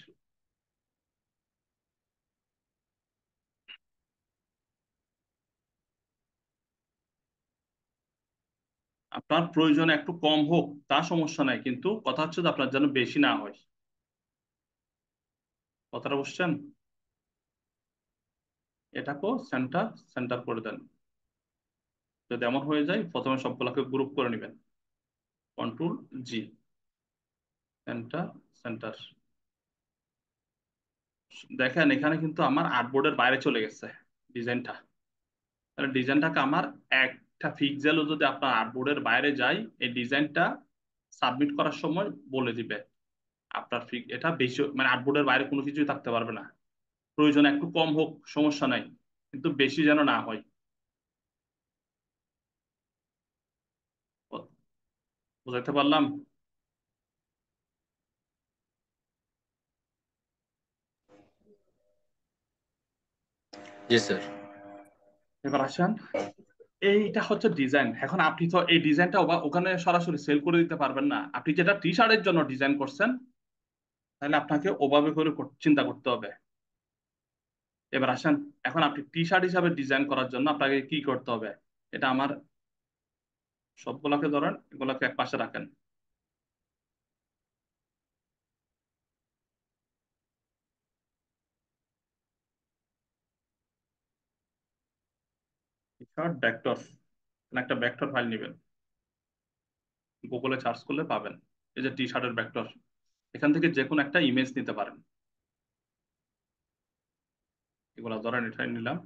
আপনার প্রয়োজন একটু কম হোক তা সমস্যা নাই, কিন্তু কথা হচ্ছে যে আপনার যেন বেশি না হয়। কথাটা বুঝছেন? এটাকেও সেন্টার সেন্টার করে দেন। যদি এমন হয়ে যায়, প্রথমে সবগুলোকে গ্রুপ করে নেবেন, Ctrl+G, সেন্টার সেন্টার। দেখেন এখানে কিন্তু আমার আর্টবোর্ডের বাইরে চলে গেছে ডিজাইনটা। তাহলে ডিজাইনটাকে আমার একটা পিক্সেলও যদি আপনার আর্টবোর্ডের বাইরে যায়, এই ডিজাইনটা সাবমিট করার সময় বলে দিবে আপনার এটা বেশি, মানে আর্টবোর্ডের বাইরে কোনো কিছুই থাকতে পারবে না। প্রয়োজন একটু কম হোক সমস্যা নাই, কিন্তু বেশি যেন না হয়। বুঝাইতে পারলাম? জি স্যার। এবার আসেন, এইটা হচ্ছে ডিজাইন। এখন আপনি তো এই ডিজাইনটা ওখানে সরাসরি সেল করে দিতে পারবেন না। আপনি যেটা টি শার্টের জন্য ডিজাইন করছেন, তাহলে আপনাকে ওভাবে করে চিন্তা করতে হবে। এবার আসেন, এখন আপনি টি শার্ট হিসাবে ডিজাইন করার জন্য আপনাকে কি করতে হবে? এটা আমার সবগুলাকে ধরেন, এগুলাকে এক পাশে রাখেন। টি শার্ট ভেক্টর, একটা ভেক্টর ফাইল নেবেন, গুগলে সার্চ করলে পাবেন। এই যে টি শার্টের ভেক্টর, এখান থেকে যে কোনো একটা ইমেজ নিতে পারেন। এগুলা ধরেন এটা নিলাম।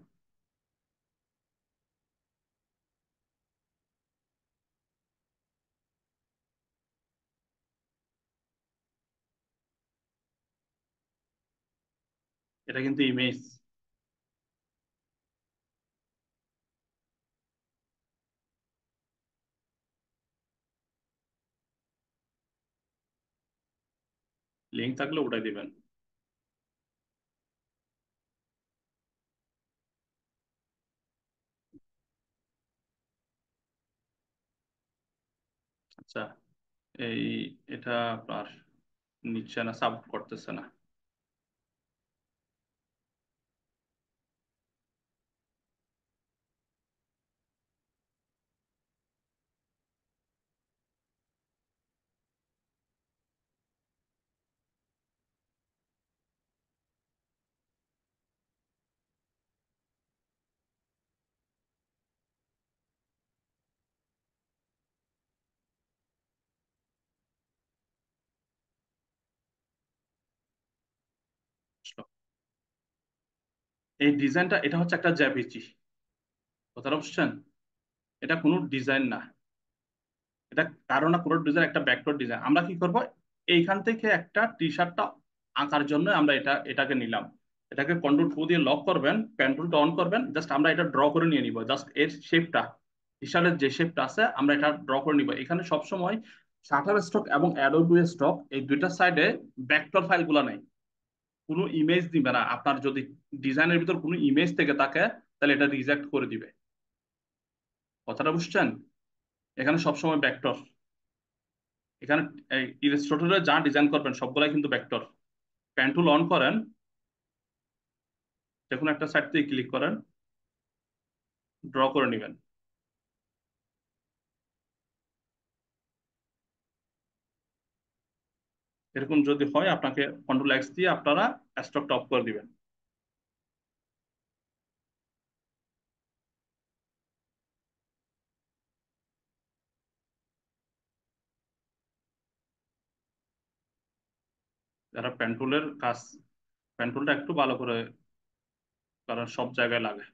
এটা কিন্তু ইমেজ। লিঙ্ক থাকলে উঠাই দিবেন। আচ্ছা, এই এটা আপনার নিচ্ছে না, সাপোর্ট করতেছে না। এই ডিজাইনটা, এটা হচ্ছে একটা জ্যাপিজি, কথাটা বুঝছেন? এটা কোনো ডিজাইন না, এটা কারো না কোনো ডিজাইন, একটা ব্যাকডোর ডিজাইন। আমরা কি করব, এইখান থেকে একটা টি শার্টটা আঁকার জন্য আমরা এটাকে নিলাম। এটাকে কন্ট্রোল দিয়ে লক করবেন, কন্ট্রোলটা অন করবেন, জাস্ট আমরা এটা ড্র করে নিয়ে নিব। জাস্ট এর শেপটা, টি শার্টের যে শেপটা আছে আমরা এটা ড্র করে নিব। এখানে সবসময় শাটার স্টক এবং অ্যাডোবি স্টক এই দুইটা সাইডে ভেক্টর ফাইলগুলো নেই, কোনো ইমেজ দিবে না। আপনার যদি ডিজাইনের ভিতর কোনো ইমেজ থেকে থাকে তাহলে এটা রিজেক্ট করে দিবে, কথাটা বুঝছেন? এখানে সবসময় ভেক্টর। এখানে ইলাস্ট্রেটরে যা ডিজাইন করবেন সবগুলাই কিন্তু ভেক্টর। পেন টুল অন করেন, দেখুন একটা সাইড থেকে ক্লিক করেন, ড্র করে নেবেন। এরকম যদি হয় আপনাকে কন্ট্রোল এক্স দিয়ে আপনারা স্টকটা অফ করে দিবেন। যারা পেন টুলের কাজ, পেন টুলটা একটু ভালো করে, কারণ সব জায়গায় লাগে।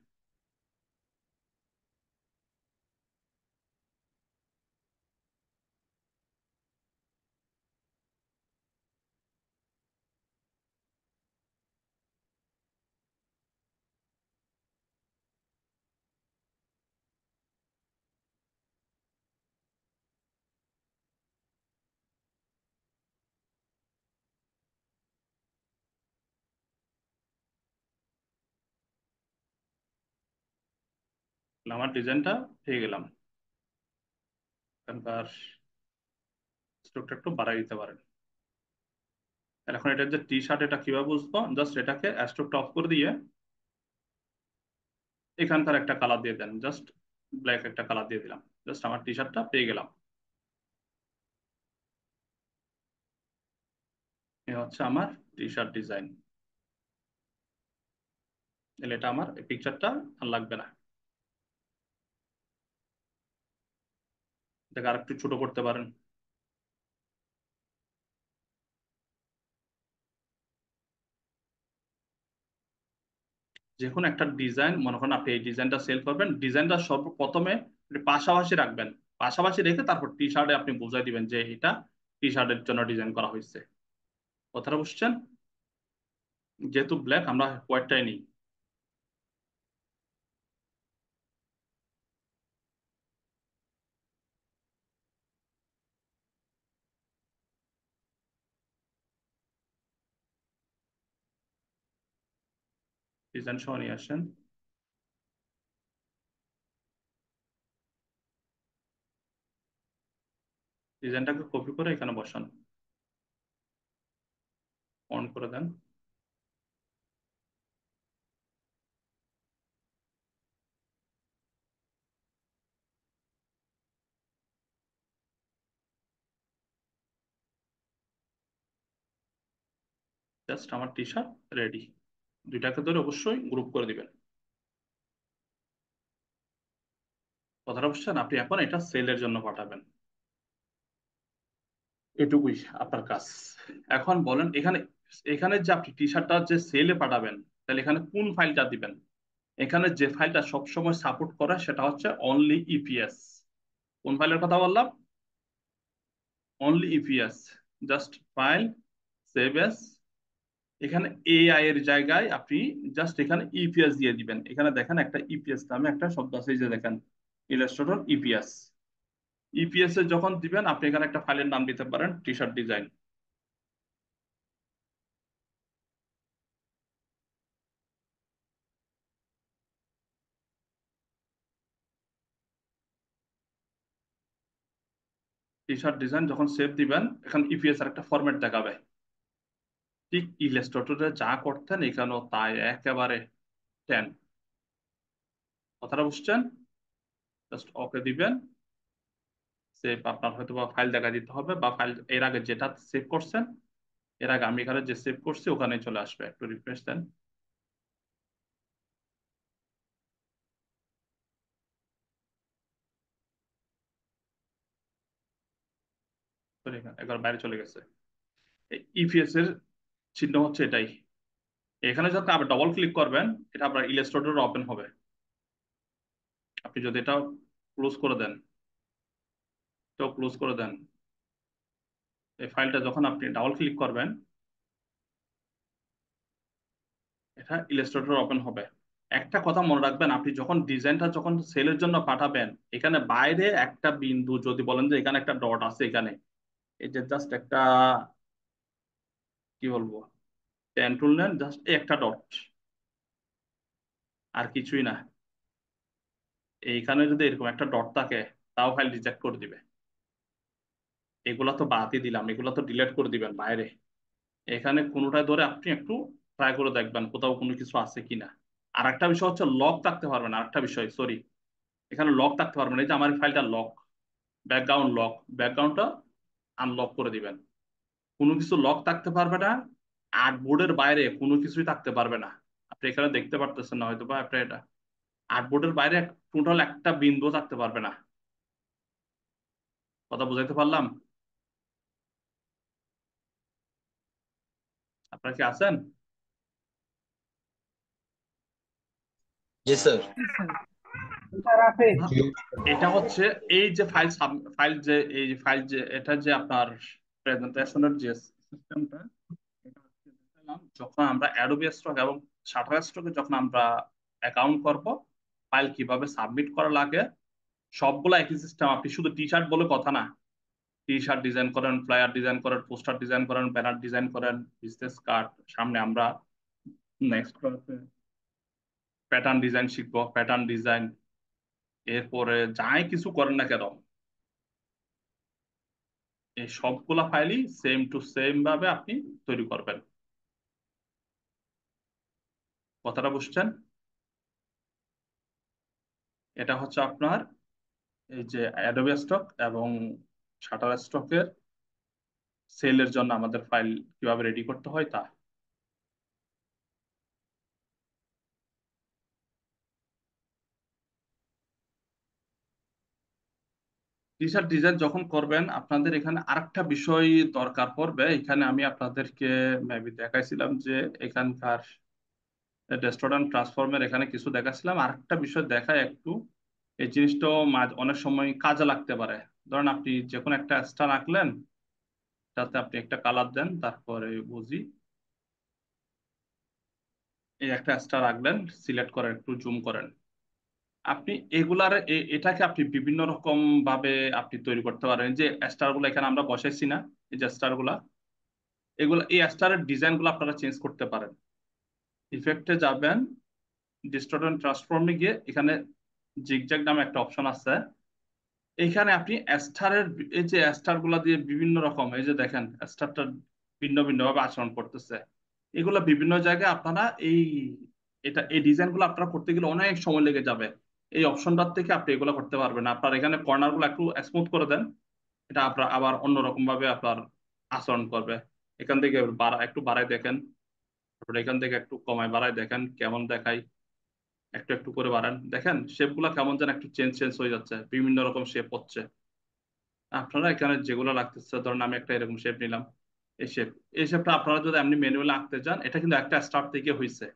আমার ডিজাইনটা পেয়ে গেলাম। এখানকার স্ট্রোকটা একটু বাড়াই দিতে পারেন। আর এখন এটা যে টি শার্ট, এটা কিভাবে বুঝবো? জাস্ট এটাকে স্ট্রোকটা অফ করে দিয়ে এখানকার একটা কালার দিয়ে দেন, জাস্ট ব্ল্যাক একটা কালার দিয়ে দিলাম, জাস্ট আমার টি শার্টটা পেয়ে গেলাম। এ হচ্ছে আমার টি শার্ট ডিজাইন। তাহলে এটা আমার এই পিকচারটা আর লাগবে না। এটাকে আরেকটু ছোট করতে পারেন। যে কোনো একটা ডিজাইন, মনে করেন আপনি এই ডিজাইনটা সেল করবেন, ডিজাইনটা সর্বপ্রথমে আপনি পাশাপাশি রাখবেন। পাশাপাশি রেখে তারপর টি শার্টে আপনি বুঝাই দিবেন যে এটা টি শার্টের জন্য ডিজাইন করা হয়েছে, কথাটা বুঝছেন? যেহেতু ব্ল্যাক, আমরা হোয়াইটটাই নিই। ডিজাইন সহ নিয়ে আসেন। ডিজাইনটাকে কপি করে এখানে বসান, অন করে দেন। জাস্ট আমার টি শার্ট রেডি। দুইটাকে ধরে অবশ্যই গ্রুপ করে দিবেন, কথাটা বুঝছেন? আপনি এখন এটা সেলের জন্য পাঠাবেন, এটুকুই আপনার কাজ। এখন বলেন, এখানে এখানে যে আপনি টি শার্টটা যে সেলে পাঠাবেন, তাহলে এখানে কোন ফাইলটা দিবেন? এখানে যে ফাইলটা সবসময় সাপোর্ট করে সেটা হচ্ছে অনলি ইপিএস। কোন ফাইলের কথা বললাম? Only EPS. Just file, save S. এখানে এআই এর জায়গায় আপনি জাস্ট এখানে ইপিএস দিয়ে দিবেন। এখানে দেখেন একটা ইপিএস নামে একটা শব্দ আছে, এই যে দেখেন ইলাস্ট্রেটর ইপিএস। ইপিএস এ যখন দিবেন আপনি এখানে একটা ফাইলের নাম দিতে পারেন টি শার্ট ডিজাইন। টি শার্ট ডিজাইন যখন সেভ দিবেন, এখানে ইপিএস এর একটা ফরম্যাট দেখাবে। ঠিক ইলাস্ট্রেটরে যা করতেন এখানেও তাই, একেবারে 10। কথাটা বুঝছেন? জাস্ট ওকে দিবেন। সেভ, আপনার হয়তো বা ফাইল দেখা দিতে হবে, বা ফাইল এর আগে যেটা সেভ করছেন, এর আগে আমি এখানে যে সেভ করছি ওখানে চলে আসবে। একটু রিফ্রেশ দেন। Sorry, একবার বাইরে চলে গেছে। ইপিএস এর চিহ্ন হচ্ছে এটাই। এখানে যখন আবার ডবল ক্লিক করবেন, এটা আপনার ইলাস্ট্রেটর ওপেন হবে। আপনি যদি এটা ক্লোজ করে দেন, এটাও ক্লোজ করে দেন, এই ফাইলটা যখন আপনি ডাবল ক্লিক করবেন, এটা ইলাস্ট্রেটর ওপেন হবে। একটা কথা মনে রাখবেন, আপনি যখন ডিজাইনটা যখন সেলের জন্য পাঠাবেন, এখানে বাইরে একটা বিন্দু, যদি বলেন যে এখানে একটা ডট আছে, এখানে এই যে জাস্ট একটা, কি বলবো, পেন টুল নেন, জাস্ট একটা ডট, আর কিছুই না। এইখানে যদি এরকম একটা ডট থাকে, তাও ফাইল রিজেক্ট করে দিবে। এগুলা তো বাদই দিলাম, এগুলা তো ডিলিট করে দিবেন বাইরে। এখানে কোনোটায় ধরে আপনি একটু ট্রাই করে দেখবেন কোথাও কোনো কিছু আছে কিনা। আর একটা বিষয় হচ্ছে লক থাকতে পারবেন। আর একটা বিষয়, সরি, এখানে লক থাকতে পারবেন। এই যে আমার ফাইলটা লক, ব্যাকগ্রাউন্ড লক, ব্যাকগ্রাউন্ডটা আনলক করে দিবেন। কোনো কিছু লক থাকতে পারবে না, আর্টবোর্ডের বাইরে কোনো কিছুই থাকতে পারবে না। আপনি এখানে দেখতে পারতেছেন না হয়তো, বা আপনি এটা আর্টবোর্ডের বাইরে টোটাল একটা বিন্দু থাকতে পারবে না। কথা বুঝাইতে পারলাম? আপনারা কি আছেন? জি স্যার। জি স্যার। স্যার আছে। এটা হচ্ছে এই যে ফাইল ফাইল যে এই যে ফাইল যে এটা যে আপনার প্রেজেন্টেশনের যে সিস্টেমটা, এটা হচ্ছে দেখালাম যখন আমরা অ্যাডোবি স্টক এবং শাটার স্টকে যখন আমরা অ্যাকাউন্ট করব, ফাইল কিভাবে সাবমিট করা লাগে, সবগুলো একই সিস্টেম। আপনি শুধু টি শার্ট বলে কথা না, টি শার্ট ডিজাইন করেন, ফ্লায়ার ডিজাইন করেন, পোস্টার ডিজাইন করেন, ব্যানার ডিজাইন করেন, বিজনেস কার্ড, সামনে আমরা নেক্সট ক্লাসে প্যাটার্ন ডিজাইন শিখবো, প্যাটার্ন ডিজাইন। এরপরে যাই কিছু করেন না কেন, এই সবগুলা ফাইলই সেম টু সেম ভাবে আপনি তৈরি করবেন। কথাটা বুঝছেন? এটা হচ্ছে আপনার এই যে অ্যাডোবি স্টক এবং শাটার স্টকের সেলের জন্য আমাদের ফাইল কিভাবে রেডি করতে হয় তা। টি শার্ট ডিজাইন যখন করবেন, আপনাদের এখানে আরেকটা বিষয় দরকার পড়বে। এখানে আমি আপনাদেরকে মেবি দেখাইছিলাম যে এখানকার রেস্টুরেন্ট ট্রান্সফর্মের এখানে কিছু দেখাচ্ছিলাম। আরেকটা বিষয় দেখায় একটু, এই জিনিসটাও অনেক সময় কাজে লাগতে পারে। ধরেন আপনি যে কোনো একটা স্টার আঁকলেন, তাতে আপনি একটা কালার দেন, তারপরে বুঝি এই একটা স্টার আঁকলেন, সিলেক্ট করেন, একটু জুম করেন। আপনি এগুলার এটাকে আপনি বিভিন্ন রকম ভাবে আপনি তৈরি করতে পারেন। যে স্টার গুলো এখানে আমরা বসাইছি না, এই যে স্টার গুলা, এগুলো এই স্টারের ডিজাইন গুলো আপনারা চেঞ্জ করতে পারেন। ইফেক্টে যাবেন, ডিস্টর্ট ট্রান্সফর্মে গিয়ে এখানে জিগজ্যাগ নামে একটা অপশন আছে। এইখানে আপনি স্টারের, এই যে স্টার গুলা দিয়ে বিভিন্ন রকম, এই যে দেখেন স্টারটা ভিন্ন ভিন্ন ভাবে আচরণ করতেছে। এগুলো বিভিন্ন জায়গায় আপনারা এই ডিজাইন গুলো আপনারা করতে গেলে অনেক সময় লেগে যাবে। এই অপশনটার থেকে আপনি এগুলো করতে পারবেন। আপনার এখানে কর্নার গুলো একটু স্মুথ করে দেন, এটা আপনার আবার অন্যরকম ভাবে আপনার আচরণ করবে। এখান থেকে একটু বাড়াই দেখেন, তারপরে এখান থেকে একটু কমায় বাড়াই দেখেন কেমন দেখায়। একটু একটু করে বাড়ান, দেখেন শেপ গুলা কেমন যেন একটু চেঞ্জ চেঞ্জ হয়ে যাচ্ছে, বিভিন্ন রকম শেপ হচ্ছে। আপনারা এখানে যেগুলো রাখতেছে, ধরুন আমি একটা এরকম শেপ নিলাম, এই শেপ, এই শেপটা আপনারা যদি এমনি ম্যানুয়ালি আঁকতে চান, এটা কিন্তু একটা স্টার্ট থেকে হয়েছে।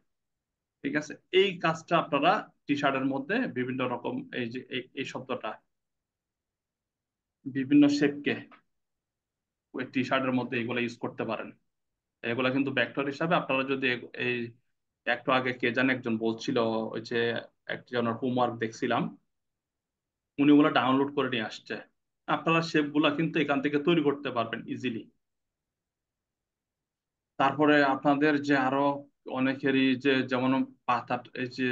ঠিক আছে, এই কাজটা আপনারা টি শার্টের মধ্যে বিভিন্ন রকম, এই যে এই শব্দটা, বিভিন্ন শেপকে ওই টি শার্টের মধ্যে এগুলো ইউজ করতে পারেন। এগুলা কিন্তু ভেক্টর হিসাবে আপনারা যদি এই একটু আগে কে জানে একজন বলছিল, ওই যে একজনের হোমওয়ার্ক দেখছিলাম, উনি ওগুলো ডাউনলোড করে নিয়ে আসছে। আপনারা শেপ গুলা কিন্তু এখান থেকে তৈরি করতে পারবেন ইজিলি। তারপরে আপনাদের যে আরো অনেকেরই যে যেমন পাতা, এই যে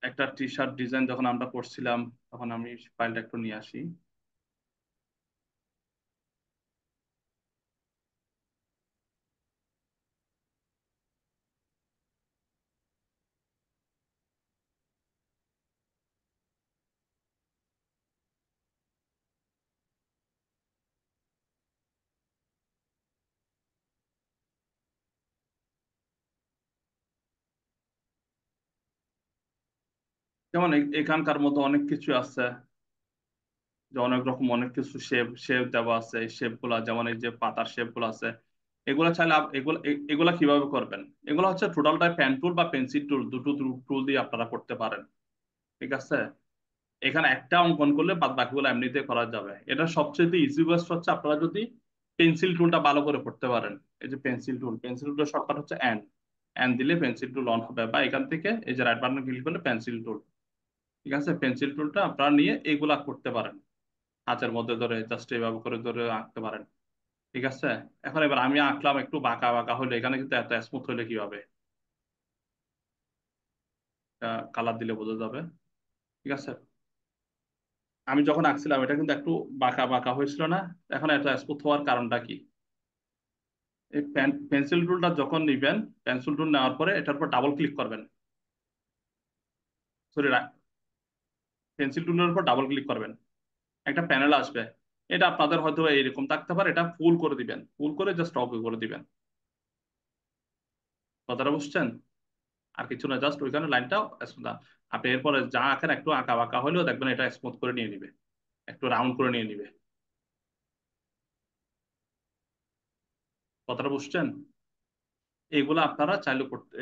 একটা টি শার্ট ডিজাইন যখন আমরা করছিলাম, তখন আমি ফাইলটা একটু নিয়ে আসি। যেমন এখানকার মতো অনেক কিছু আছে, যে অনেক রকম অনেক কিছু শেপ শেপ দেওয়া আছে। এই শেপ গুলা যেমন এই যে পাতার শেপ গুলো আছে, এগুলা চাইলে এগুলা কিভাবে করবেন? এগুলো হচ্ছে টোটালটাই পেন টুল বা পেন্সিল টুল, দুটো টুল দিয়ে আপনারা করতে পারেন। ঠিক আছে, এখানে একটা অঙ্কন করলে বাদ বাকিগুলো এমনিতে করা যাবে। এটা সবচেয়ে ইজি ওয়েস্ট হচ্ছে আপনারা যদি পেন্সিল টুলটা ভালো করে করতে পারেন। এই যে পেন্সিল টুলের শর্টকাট হচ্ছে এন, এন দিলে পেন্সিল টুল অন হবে, বা এখান থেকে এই যে রাইট বাটন ক্লিক করলে পেন্সিল টুল। ঠিক আছে, পেন্সিল টুলটা আপনারা নিয়ে এইগুলা করতে পারেন, হাতের মধ্যে ধরে জাস্ট এইভাবে করে ধরে আঁকতে পারেন। ঠিক আছে, এবার আমি আঁকলাম একটু বাঁকা বাঁকা হলে, এখানে কিন্তু এত স্মুথ হলে কি হবে? কালার দিলে বোঝা যাবে। ঠিক আছে, আমি যখন আঁকছিলাম এটা কিন্তু একটু বাঁকা বাঁকা হয়েছিল না? এখন এত স্মুথ হওয়ার কারণটা কি? এই পেন্সিল টুলটা যখন নিবেন, পেন্সিল টুল নেওয়ার পরে এটার উপর ডাবল ক্লিক করবেন। সরি, পেন্সিল টুলের উপর ডাবল ক্লিক করবেন, একটা প্যানেল আসবে। এটা আপনাদের হয়তো এইরকম থাকতে পারে, এটা ফুল করে দিবেন, ফুল করে জাস্ট ওকে করে দিবেন। কথাটা বুঝছেন? আর কিছু না, জাস্ট ওইখানে লাইনটা স্মুথ। আপনি এরপরে যা আঁকেন একটু আঁকা বাঁকা হলেও দেখবেন এটা স্মুথ করে নিয়ে নিবে, একটু রাউন্ড করে নিয়ে নিবে। কথাটা বুঝছেন? এইগুলো আপনারা চাইলে করতে,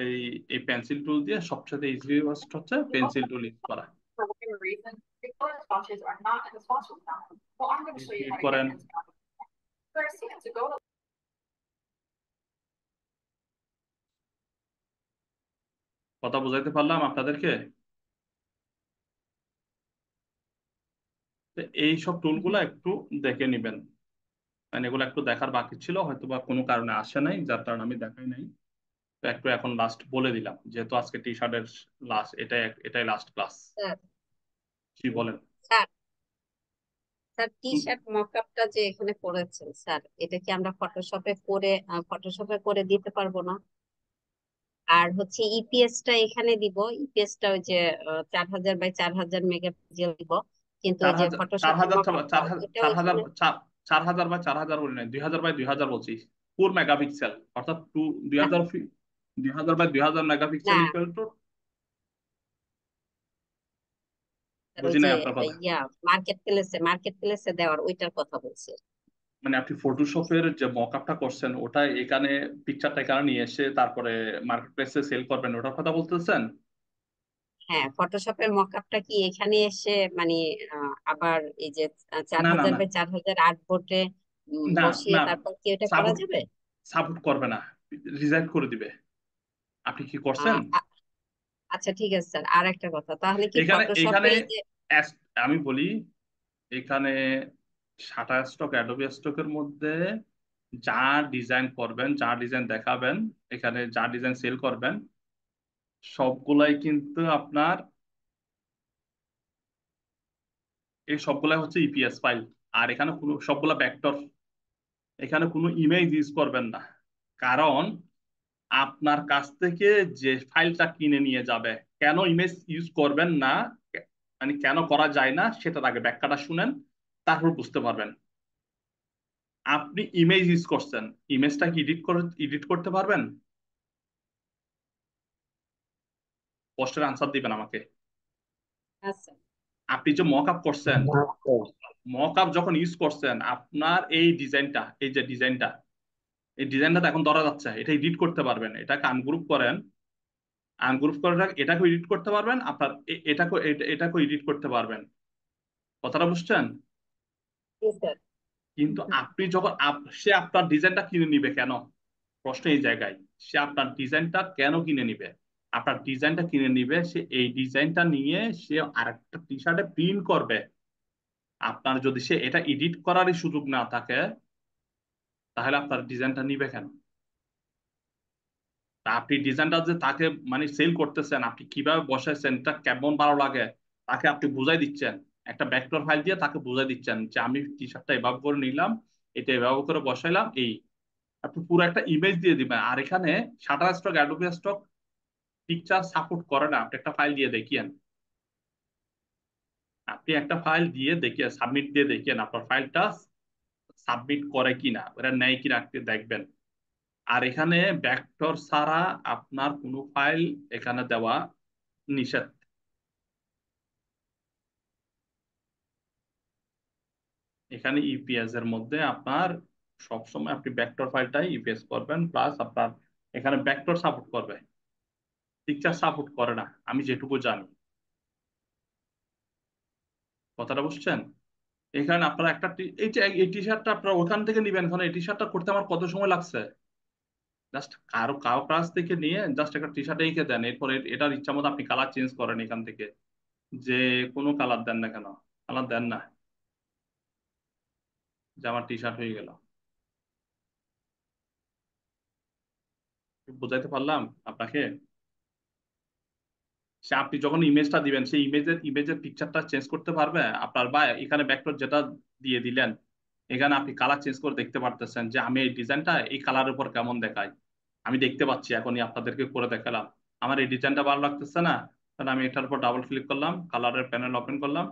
এই পেন্সিল টুল দিয়ে সবচেয়ে ইজি হচ্ছে পেন্সিল টুল ইউজ করা। ক্লিক করেন। কথা বুঝাইতে পারলাম আপনাদেরকে? তো এই সব টুলগুলো একটু দেখে নিবেন, মানে এগুলো একটু দেখার বাকি ছিল, হয়তো বা কোনো কারণে আসে নাই, যার কারণে আমি দেখাই নাই। তো একটু এখন লাস্ট বলে দিলাম, যেহেতু আজকে টি শার্টের লাস্ট, এটাই লাস্ট ক্লাস। স্যার কি বলেন? স্যার স্যার টি হুম, শার্ট মকআপটা যে এখানে করেছেন স্যার, এটা কি আমরা ফটোশপে করে দিতে পারবো না? আর হচ্ছে ইপিএস টা এখানে দিব, ইপিএস টা ওই যে 4000 বাই 4000 মেগাপিক্সেল দিব, কিন্তু ওই চার যে হাজার চার ফটোশপের হাজার মকআপটা চার হাজার ওইটা চার হাজার ওইখানে। 4000 বা 4000 বলি নাই, 2000 বাই 2000 বলছি। 4 মেগাপিক্সেল, অর্থাৎ 2000 বাই 2000 মেগাপিক্সেল না ইকুয়াল টু। স্যার, ওই বুঝি নাই যে আপনার কথা। ইয়া মার্কেট প্লেসে দেওয়ার ওইটার কথা বলছি। মানে আপনি ফটোশপের যে মকআপটা করছেন, ওটা এখানে পিকচারটা এখানে নিয়ে এসে তারপরে মার্কেট প্লেসে সেল করবেন, ওটার কথা বলতেছেন? হ্যাঁ, ফটোশপের মকআপটা কি এখানে এসে মানে আবার এই যে চার না না হাজার না বাই 4000 আর্টবোর্ডে না বসিয়ে না, তারপর কি এটা করা সাপোর্ট যাবে? সাপোর্ট করবে না, রিজেক্ট করে দিবে। আপনি কি করছেন? আহ, আ- আচ্ছা ঠিক আছে স্যার, আর একটা কথা, তাহলে কি এখানে এখানে ফটোশপে যে আমি বলি, এখানে শাটার স্টক, অ্যাডোবি স্টকের মধ্যে যা ডিজাইন করবেন, যা ডিজাইন দেখাবেন, এখানে যা ডিজাইন সেল করবেন, সবগুলাই কিন্তু আপনার, এই সবগুলাই হচ্ছে ইপিএস ফাইল। আর এখানে কোনো সবগুলা ভেক্টর, এখানে কোনো ইমেজ ইউজ করবেন না। কারণ আপনার কাছ থেকে যে ফাইলটা কিনে নিয়ে যাবে, কেন ইমেজ ইউজ করবেন না, মানে কেন করা যায় না, সেটার আগে ব্যাখ্যাটা শুনেন, তারপর বুঝতে পারবেন। আপনি ইমেজ ইউজ করছেন, ইমেজটা কি এডিট করতে পারবেন? প্রশ্নের আনসার দিবেন আমাকে। আচ্ছা আপনি যে মক আপ করছেন, মক আপ যখন ইউজ করছেন, আপনার এই যে ডিজাইনটা, এই ডিজাইনটা তো এখন ধরা যাচ্ছে, এটা এডিট করতে পারবেন। এটাকে আনগ্রুপ করেন, আনগ্রুপ করে এটাকে এডিট করতে পারবেন, আপনার এটাকে এডিট করতে পারবেন। কথাটা বুঝছেন? জি স্যার। কিন্তু আপনি যখন সে আপনার ডিজাইনটা কিনে নিবে কেন? প্রশ্ন এই জায়গায়, সে আপনার ডিজাইনটা কেন কিনে নিবে? আপনার ডিজাইনটা কিনে নিবে, সে এই ডিজাইনটা নিয়ে সে আরেকটা টি শার্টে প্রিন্ট করবে। আপনার যদি সে এটা এডিট করারই সুযোগ না থাকে, তাহলে আপনার ডিজাইনটা নিবে কেন? তা আপনি ডিজাইনটা যে তাকে মানে সেল করতেছেন, আপনি কিভাবে বসাইছেন, এটা কেমন ভালো লাগে, তাকে আপনি বুঝাই দিচ্ছেন। একটা ভেক্টর ফাইল দিয়ে তাকে বুঝাই দিচ্ছেন যে আমি টি শার্টটা এভাবে করে নিলাম, এটা এভাবে করে বসাইলাম, এই আপনি পুরো একটা ইমেজ দিয়ে দিবেন। আর এখানে shutter stock, Adobe stock picture support করে না। আপনি একটা ফাইল দিয়ে দেখিয়েন, আপনি একটা ফাইল দিয়ে দেখিয়ে সাবমিট দিয়ে দেখিয়েন, আপনার ফাইলটা সাবমিট করে কিনা, ওরা নেয় কিনা আপনি দেখবেন। আর এখানে ভেক্টর ছাড়া আপনার কোনো ফাইল এখানে দেওয়া নিষেধ। এখানে ইপিএস এর মধ্যে আপনার সবসময় আপনি ভেক্টর ফাইলটাই ইপিএস করবেন, প্লাস আপনার এখানে ভেক্টর সাপোর্ট করবে, পিকচার সাপোর্ট করে না, আমি যেটুকু জানি। কথাটা বুঝছেন? এখানে আপনারা একটা এই যে এই টি শার্টটা আপনারা ওখান থেকে নিবেন, এখন এই টি শার্টটা করতে আমার কত সময় লাগছে? জাস্ট কারো কাছ থেকে নিয়ে জাস্ট একটা টি শার্ট এঁকে দেন, এরপরে এটার ইচ্ছা মতো আপনি কালার চেঞ্জ করেন এখান থেকে, যে কোনো কালার দেন না কেন, কালার দেন না, যে আমার টি শার্ট হয়ে গেল। বুঝাইতে পারলাম আপনাকে? সে আপনি যখন ইমেজটা দিবেন, সেই ইমেজের পিকচারটা চেঞ্জ করতে পারবে আপনার, বা এখানে ভেক্টর যেটা দিয়ে দিলেন, এখানে আপনি কালার চেঞ্জ করে দেখতে পারতেছেন যে আমি এই ডিজাইনটা এই কালারের উপর কেমন দেখায়, আমি দেখতে পাচ্ছি, এখনই আপনাদেরকে করে দেখালাম। আমার এই ডিজাইনটা ভালো লাগতেছে না, তাহলে আমি এটার উপর ডাবল ক্লিক করলাম, কালারের প্যানেল ওপেন করলাম,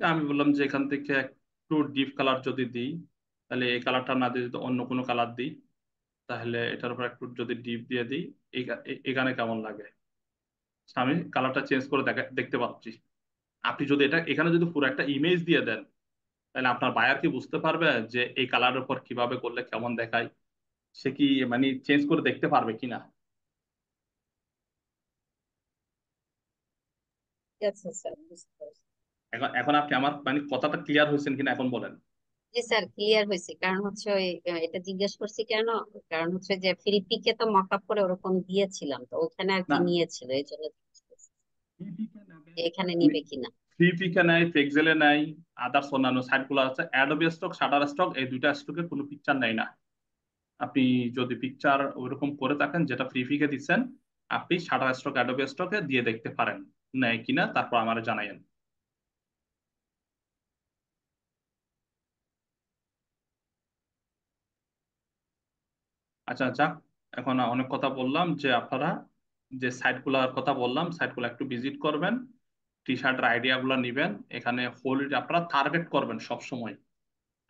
আমি বললাম যে এখান থেকে একটু ডিপ কালার যদি দিই, তাহলে এই কালারটা না দিয়ে যদি অন্য কোনো কালার দিই, তাহলে এটার উপর একটু যদি ডিপ দিয়ে দিই, এখানে কেমন লাগে, আমি কালারটা চেঞ্জ করে দেখতে পাচ্ছি। আপনি যদি এটা এখানে যদি পুরো একটা ইমেজ দিয়ে দেন, তাহলে আপনার বায়ার কি বুঝতে পারবে যে এই কালারের উপর কিভাবে করলে কেমন দেখায়, সে কি মানে চেঞ্জ করে দেখতে পারবে কিনা? ঠিক আছে স্যার, বুঝতে পারছি। এখন এখন আপনি আমার মানে কথাটা ক্লিয়ার হয়েছেন কিনা এখন বলেন। জি স্যার, ক্লিয়ার হয়েছে। কারণ হচ্ছে ওই এটা জিজ্ঞেস করছি কেন, কারণ হচ্ছে যে ফ্রি পিকে তো মক আপ করে ওরকম দিয়েছিলাম, তো ওখানে আর কি না, নিয়েছিল, এই জন্য জিজ্ঞেস করছি যে এখানে নিবে কিনা। ফ্রি পিকে নাই, পেক্সেলে নাই, আদার্স অন্যান্য সাইট গুলো আছে, অ্যাডোবি স্টক, শাটার স্টক, এই দুইটা স্টকে কোনো পিকচার নেই না। আপনি যদি পিকচার ওইরকম করে থাকেন যেটা ফ্রি পিকে দিচ্ছেন, আপনি শাটার স্টক, অ্যাডোবি স্টকে দিয়ে দেখতে পারেন নেয় কিনা, তারপর আমারে জানাইন। আচ্ছা আচ্ছা, এখন অনেক কথা বললাম, যে আপনারা যে সাইটগুলোর কথা বললাম, সাইটগুলো একটু ভিজিট করবেন, টি শার্টের আইডিয়া গুলো নিবেন, এখানে হোল আপনারা টার্গেট করবেন সব সময়।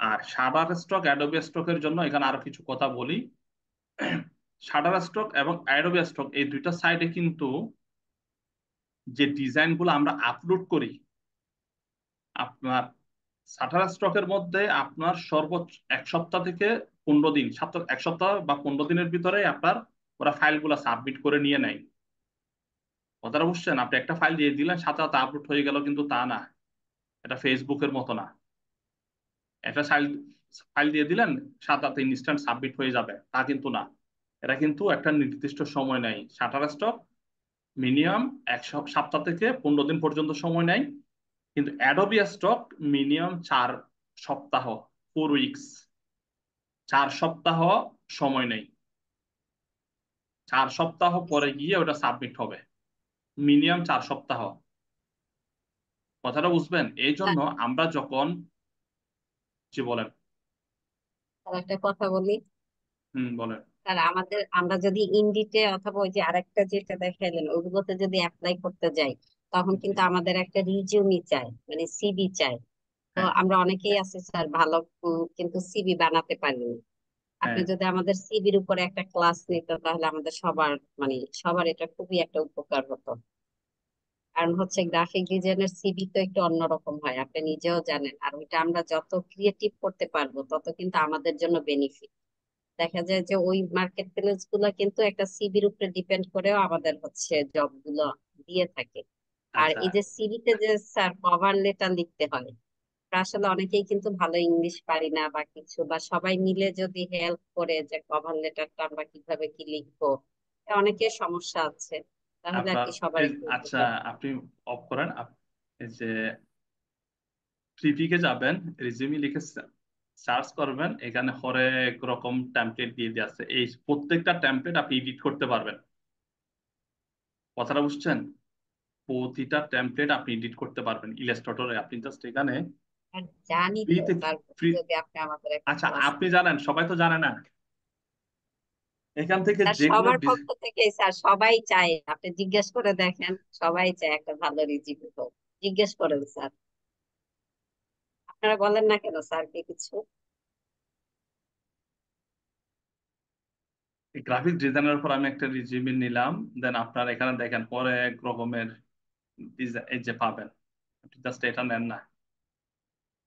আর শাটার স্টক, অ্যাডোবি স্টকের জন্য এখানে আরো কিছু কথা বলি। শাটার স্টক এবং অ্যাডোবি স্টক এই দুইটা সাইটে কিন্তু যে ডিজাইন গুলো আমরা আপলোড করি, আপনার শাটার স্টকের মধ্যে আপনার সর্বোচ্চ 1 সপ্তাহ থেকে 15 দিন, সপ্তাহ 1 সপ্তাহ বা 15 দিনের ভিতরে আপনার ওরা ফাইলগুলো সাবমিট করে নিয়ে নেয়। কথাটা বুঝছেন? আপনি একটা ফাইল দিয়ে দিলেন, সাথে সাথে আপলোড হয়ে গেল, কিন্তু তা না, এটা ফেসবুকের মতো না। একটা ফাইল ফাইল দিয়ে দিলেন, সাথে সাথে ইনস্ট্যান্ট সাবমিট হয়ে যাবে, তা কিন্তু না। এটা কিন্তু একটা নির্দিষ্ট সময় নেয়। শাটার স্টক মিনিমাম 1 সপ্তাহ থেকে 15 দিন পর্যন্ত সময় নেয়, কিন্তু অ্যাডোবি স্টক মিনিমাম 4 সপ্তাহ, 4 উইকস, 4 সপ্তাহ সময় নেই। 4 সপ্তাহ পরে গিয়ে ওটা সাবমিট হবে, মিনিমাম 4 সপ্তাহ। কথাটা বুঝবেন? এই জন্য আমরা যখন, জি বলেন। স্যার একটা কথা বলি। বলেন। স্যার আমরা যদি ইন্ডিতে অথবা ওই যে আরেকটা যেটা দেখাইলেন ওইগুলোতে যদি অ্যাপ্লাই করতে যাই, তখন জি। কিন্তু আমাদের একটা রিজিউমি চাই, মানে সিভি চাই। তো হ্যাঁ আমরা অনেকেই আছে স্যার ভালো, কিন্তু সিভি বানাতে পারিনি। আপনি হ্যাঁ। যদি আমাদের সিভির উপরে একটা ক্লাস নিত, তাহলে আমাদের সবার, মানে সবার এটা খুবই একটা উপকার হতো। কারণ হচ্ছে গ্রাফিক ডিজাইনের সিভি তো একটু অন্যরকম হয়, আপনি নিজেও জানেন। আর ওইটা আমরা যত ক্রিয়েটিভ করতে পারবো তত কিন্তু আমাদের জন্য বেনিফিট। দেখা যায় যে ওই মার্কেট প্লেস গুলো কিন্তু একটা সিভির উপরে ডিপেন্ড করেও আমাদের হচ্ছে জব গুলো দিয়ে থাকে। আর আচ্ছা এই যে সিভিতে যে স্যার কভার লেটার লিখতে হয়, আমরা আসলে অনেকেই কিন্তু ভালো ইংলিশ পারি না বা কিছু, বা সবাই মিলে যদি হেল্প করে যে কভার লেটারটা আমরা কিভাবে কি লিখবো, অনেকের সমস্যা আছে, তাহলে আর আপনার কি সবার একটু আচ্ছা, উপকার। আপনি অফ করেন, এই যে ফ্লিপিকে যাবেন, রিজিউমি লিখে সার্চ করবেন, এখানে হরেক রকম টেমপ্লেট দিয়ে দিয়ে আছে, এই প্রত্যেকটা টেমপ্লেট আপনি এডিট করতে পারবেন। কথাটা বুঝছেন? প্রতিটা টেমপ্লেট আপনি এডিট করতে পারবেন ইলাস্ট্রেটরে। আপনি জাস্ট এখানে আর জানি ফ্রি তো, থেকে তারপর ফ্রি, যদি আপনি আমাদের একটা আচ্ছা ক্লাস আপনি নেন। জানেন, সবাই তো জানে না, এখান থেকে স্যার যে কোনো সবার পক্ষ থেকে স্যার সবাই চায়, আপনি জিজ্ঞেস করে দেখেন, সবাই চায় একটা ভালো রিজিউম হোক। জিজ্ঞেস করেন স্যার, আপনারা বলেন না কেন স্যার কি কিছু। গ্রাফিক ডিজাইনের উপর আমি একটা রিজিউমি নিলাম, দেন আপনার এখানে দেখেন হরেক রকমের ডিজাইন এই যে পাবেন, আপনি জাস্ট এটা নেন না,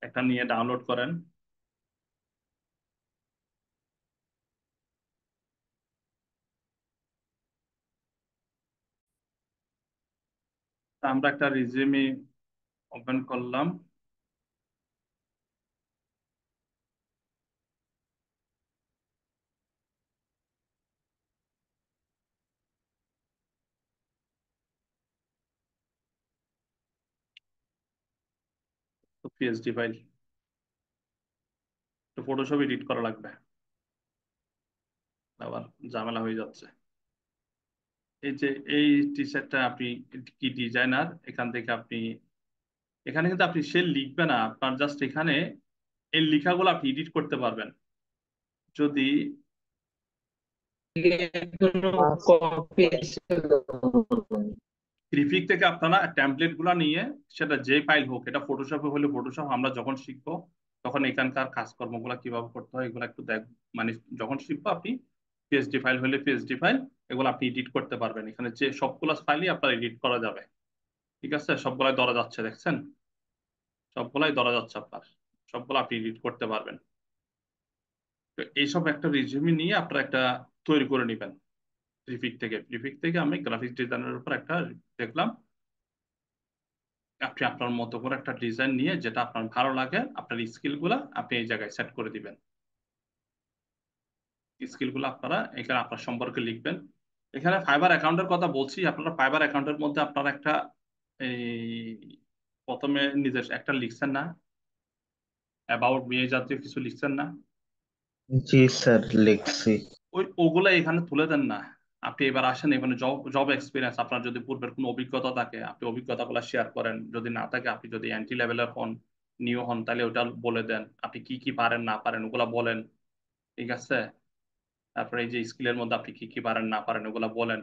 একটা নিয়ে ডাউনলোড করেন। তা আমরা একটা রিজিউমি ওপেন করলাম। তো পিএসডি ফাইল, তো ফটোশপ এডিট করা লাগবে, আবার ঝামেলা হয়ে যাচ্ছে। এই যে এই টি শার্টটা আপনি কি ডিজাইনার, এখান থেকে আপনি, এখানে কিন্তু আপনি সে লিখবে না, আপনার জাস্ট এখানে এই লেখাগুলো আপনি এডিট করতে পারবেন। যদি গ্রিফিক থেকে আপনারা টেমপ্লেট গুলা নিয়ে, সেটা যে ফাইল হোক, এটা ফটোশপে হলে ফটোশপ, আমরা যখন শিখবো তখন এখানকার কাজকর্মগুলো কিভাবে করতে হয় এগুলো একটু দেখ, মানে যখন শিখবো আপনি পিএসডি ফাইল হলে পিএসডি ফাইল, এগুলো আপনি এডিট করতে পারবেন। এখানে যে সবগুলো ফাইলই আপনার এডিট করা যাবে। ঠিক আছে, সবগুলাই ধরা যাচ্ছে, দেখছেন সবগুলাই ধরা যাচ্ছে আপনার, সবগুলো আপনি এডিট করতে পারবেন। তো এইসব একটা রিজিউমি নিয়ে আপনারা একটা তৈরি করে নেবেন। প্রিফিক থেকে আমি গ্রাফিক্স ডিজাইনের উপর একটা দেখলাম, আপনি আপনার মতো করে একটা ডিজাইন নিয়ে যেটা আপনার ভালো লাগে, আপনার স্কিল গুলা আপনি এই জায়গায় সেট করে দিবেন। স্কিল গুলো আপনারা এখানে আপনার সম্পর্কে লিখবেন। এখানে ফাইবার অ্যাকাউন্টের কথা বলছি, আপনারা ফাইবার অ্যাকাউন্টের মধ্যে আপনারা একটা এই প্রথমে নিজের একটা লিখছেন না, অ্যাবাউট মি জাতীয় কিছু লিখছেন না, জি স্যার, লিখছি। ওগুলা এখানে তুলে দেন না। আপনি এবার আসেন, এখানে জব জব এক্সপিরিয়েন্স, আপনার যদি পূর্বের কোনো অভিজ্ঞতা থাকে আপনি অভিজ্ঞতাগুলো শেয়ার করেন, যদি না থাকে, আপনি যদি এন্ট্রি লেভেলের হন, নিউ হন, তাহলে ওটা বলে দেন, আপনি কি কি পারেন না পারেন ওগুলা বলেন। ঠিক আছে, তারপরে এই যে স্কিলের মধ্যে আপনি কি কি পারেন না পারেন ওগুলা বলেন,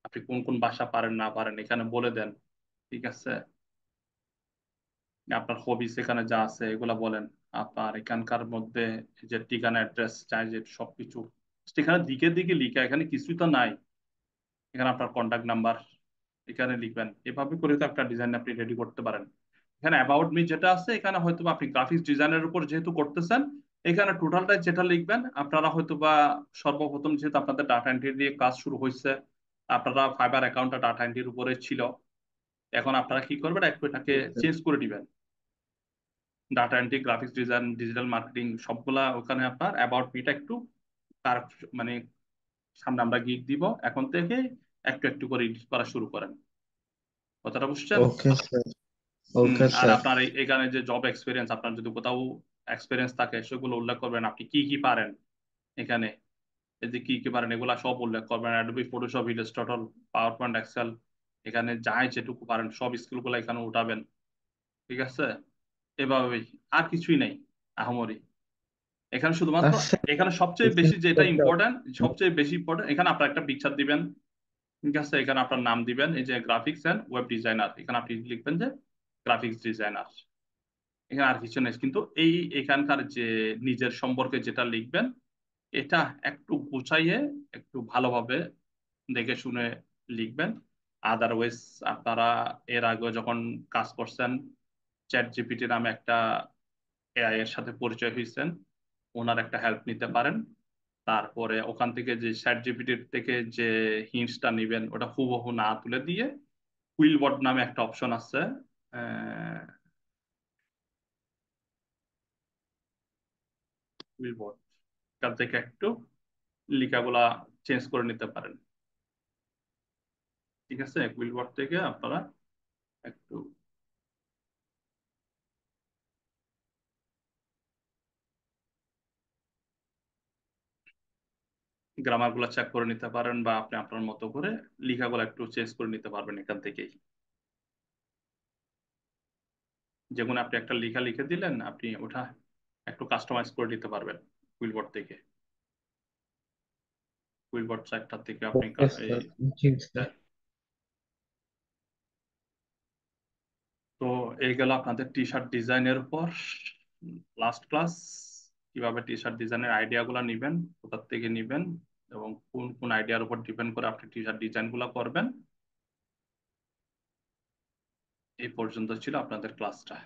আপনি কোন কোন ভাষা পারেন না পারেন এখানে বলে দেন। ঠিক আছে, আপনার হবিস এখানে যা আছে এগুলা বলেন। আপনার এখানকার মধ্যে যে ঠিকানা, অ্যাড্রেস চাই, যে সবকিছু এখানে দিকে দিকে লিখা, এখানে কিছুই তো নাই। এখানে আপনার কন্ট্যাক্ট নাম্বার এখানে লিখবেন। এভাবে করে তো একটা ডিজাইন আপনি রেডি করতে পারেন। এখানে অ্যাবাউট মি যেটা আছে, এখানে হয়তো আপনি গ্রাফিক্স ডিজাইনের উপর যেহেতু করতেছেন, এখানে টোটালটা যেটা লিখবেন, আপনারা হয়তো বা সর্বপ্রথম যেহেতু আপনাদের ডাটা এন্ট্রি দিয়ে কাজ শুরু হয়েছে, আপনারা ফাইবার অ্যাকাউন্টটা ডাটা এন্ট্রির উপরে ছিল, এখন আপনারা কি করবেন, একটু এটাকে চেঞ্জ করে দিবেন। Data entry, graphics design, digital marketing সবগুলা ওখানে আপনার অ্যাবাউট মিটা একটু তার, মানে সামনে আমরা গিক দিব, এখন থেকে একটু একটু করে এডিট করা শুরু করেন। কথাটা বুঝছেন? Okay sir. ওকে আর স্যার। আপনার এখানে যে জব এক্সপিরিয়েন্স, আপনার যদি কোথাও এক্সপিরিয়েন্স থাকে সেগুলো উল্লেখ করবেন, আপনি কি কি পারেন এখানে, এই যে কি কি পারেন এগুলা সব উল্লেখ করবেন। Adobe Photoshop, Illustrator, PowerPoint, Excel, এখানে যাই যেটুকু পারেন সব স্কিল গুলো এখানে উঠাবেন। ঠিক আছে, এভাবেই, আর কিছুই নাই আহামরি। এখানে শুধুমাত্র, আচ্ছা, এখানে সবচেয়ে বেশি যেটা ইম্পর্টেন্ট, সবচেয়ে বেশি ইম্পর্টেন্ট, এখানে আপনার একটা পিকচার দিবেন। ঠিক আছে, এখানে আপনার নাম দিবেন, এই যে গ্রাফিক্স এন্ড ওয়েব ডিজাইনার, এখানে আপনি লিখবেন যে গ্রাফিক্স ডিজাইনার। এখানে আর কিছু নেই, কিন্তু এখানকার যে নিজের সম্পর্কে যেটা লিখবেন, এটা একটু গুছাইয়ে, একটু ভালোভাবে দেখে শুনে লিখবেন। আদারওয়াইজ আপনারা এর আগে যখন কাজ করছেন, চ্যাট জিপিটি নামে একটা এআই এর সাথে পরিচয় হয়েছেন, ওনার একটা হেল্প নিতে পারেন। তারপরে ওখান থেকে যে চ্যাট জিপিটির থেকে যে হিন্টসটা নিবেন, ওটা হুবহু না তুলে দিয়ে কুইলবট নামে একটা অপশন আছে, কুইলবট, এখান থেকে একটু লেখাগুলা চেঞ্জ করে নিতে পারেন। ঠিক আছে, কুইলবট থেকে আপনারা একটু গ্রামার গুলা চেক করে নিতে পারেন, বা আপনি আপনার মতো করে লেখাগুলো একটু চেঞ্জ করে নিতে পারবেন এখান থেকেই। যেমন আপনি একটা লেখা লিখে দিলেন, আপনি ওটা একটু কাস্টমাইজ করে নিতে পারবেন কুইলবট থেকে। কুইলবট সাইটটা থেকে আপনি ওকে স্যার। জি স্যার। তো এই গেল আপনাদের টি শার্ট ডিজাইনের উপর লাস্ট ক্লাস। কিভাবে টি শার্ট ডিজাইনের আইডিয়া গুলা নিবেন, কোথা থেকে নিবেন, এবং কোন কোন আইডিয়ার উপর ডিপেন্ড করে আপনি টি শার্ট ডিজাইন গুলা করবেন, এই পর্যন্ত ছিল আপনাদের ক্লাসটা।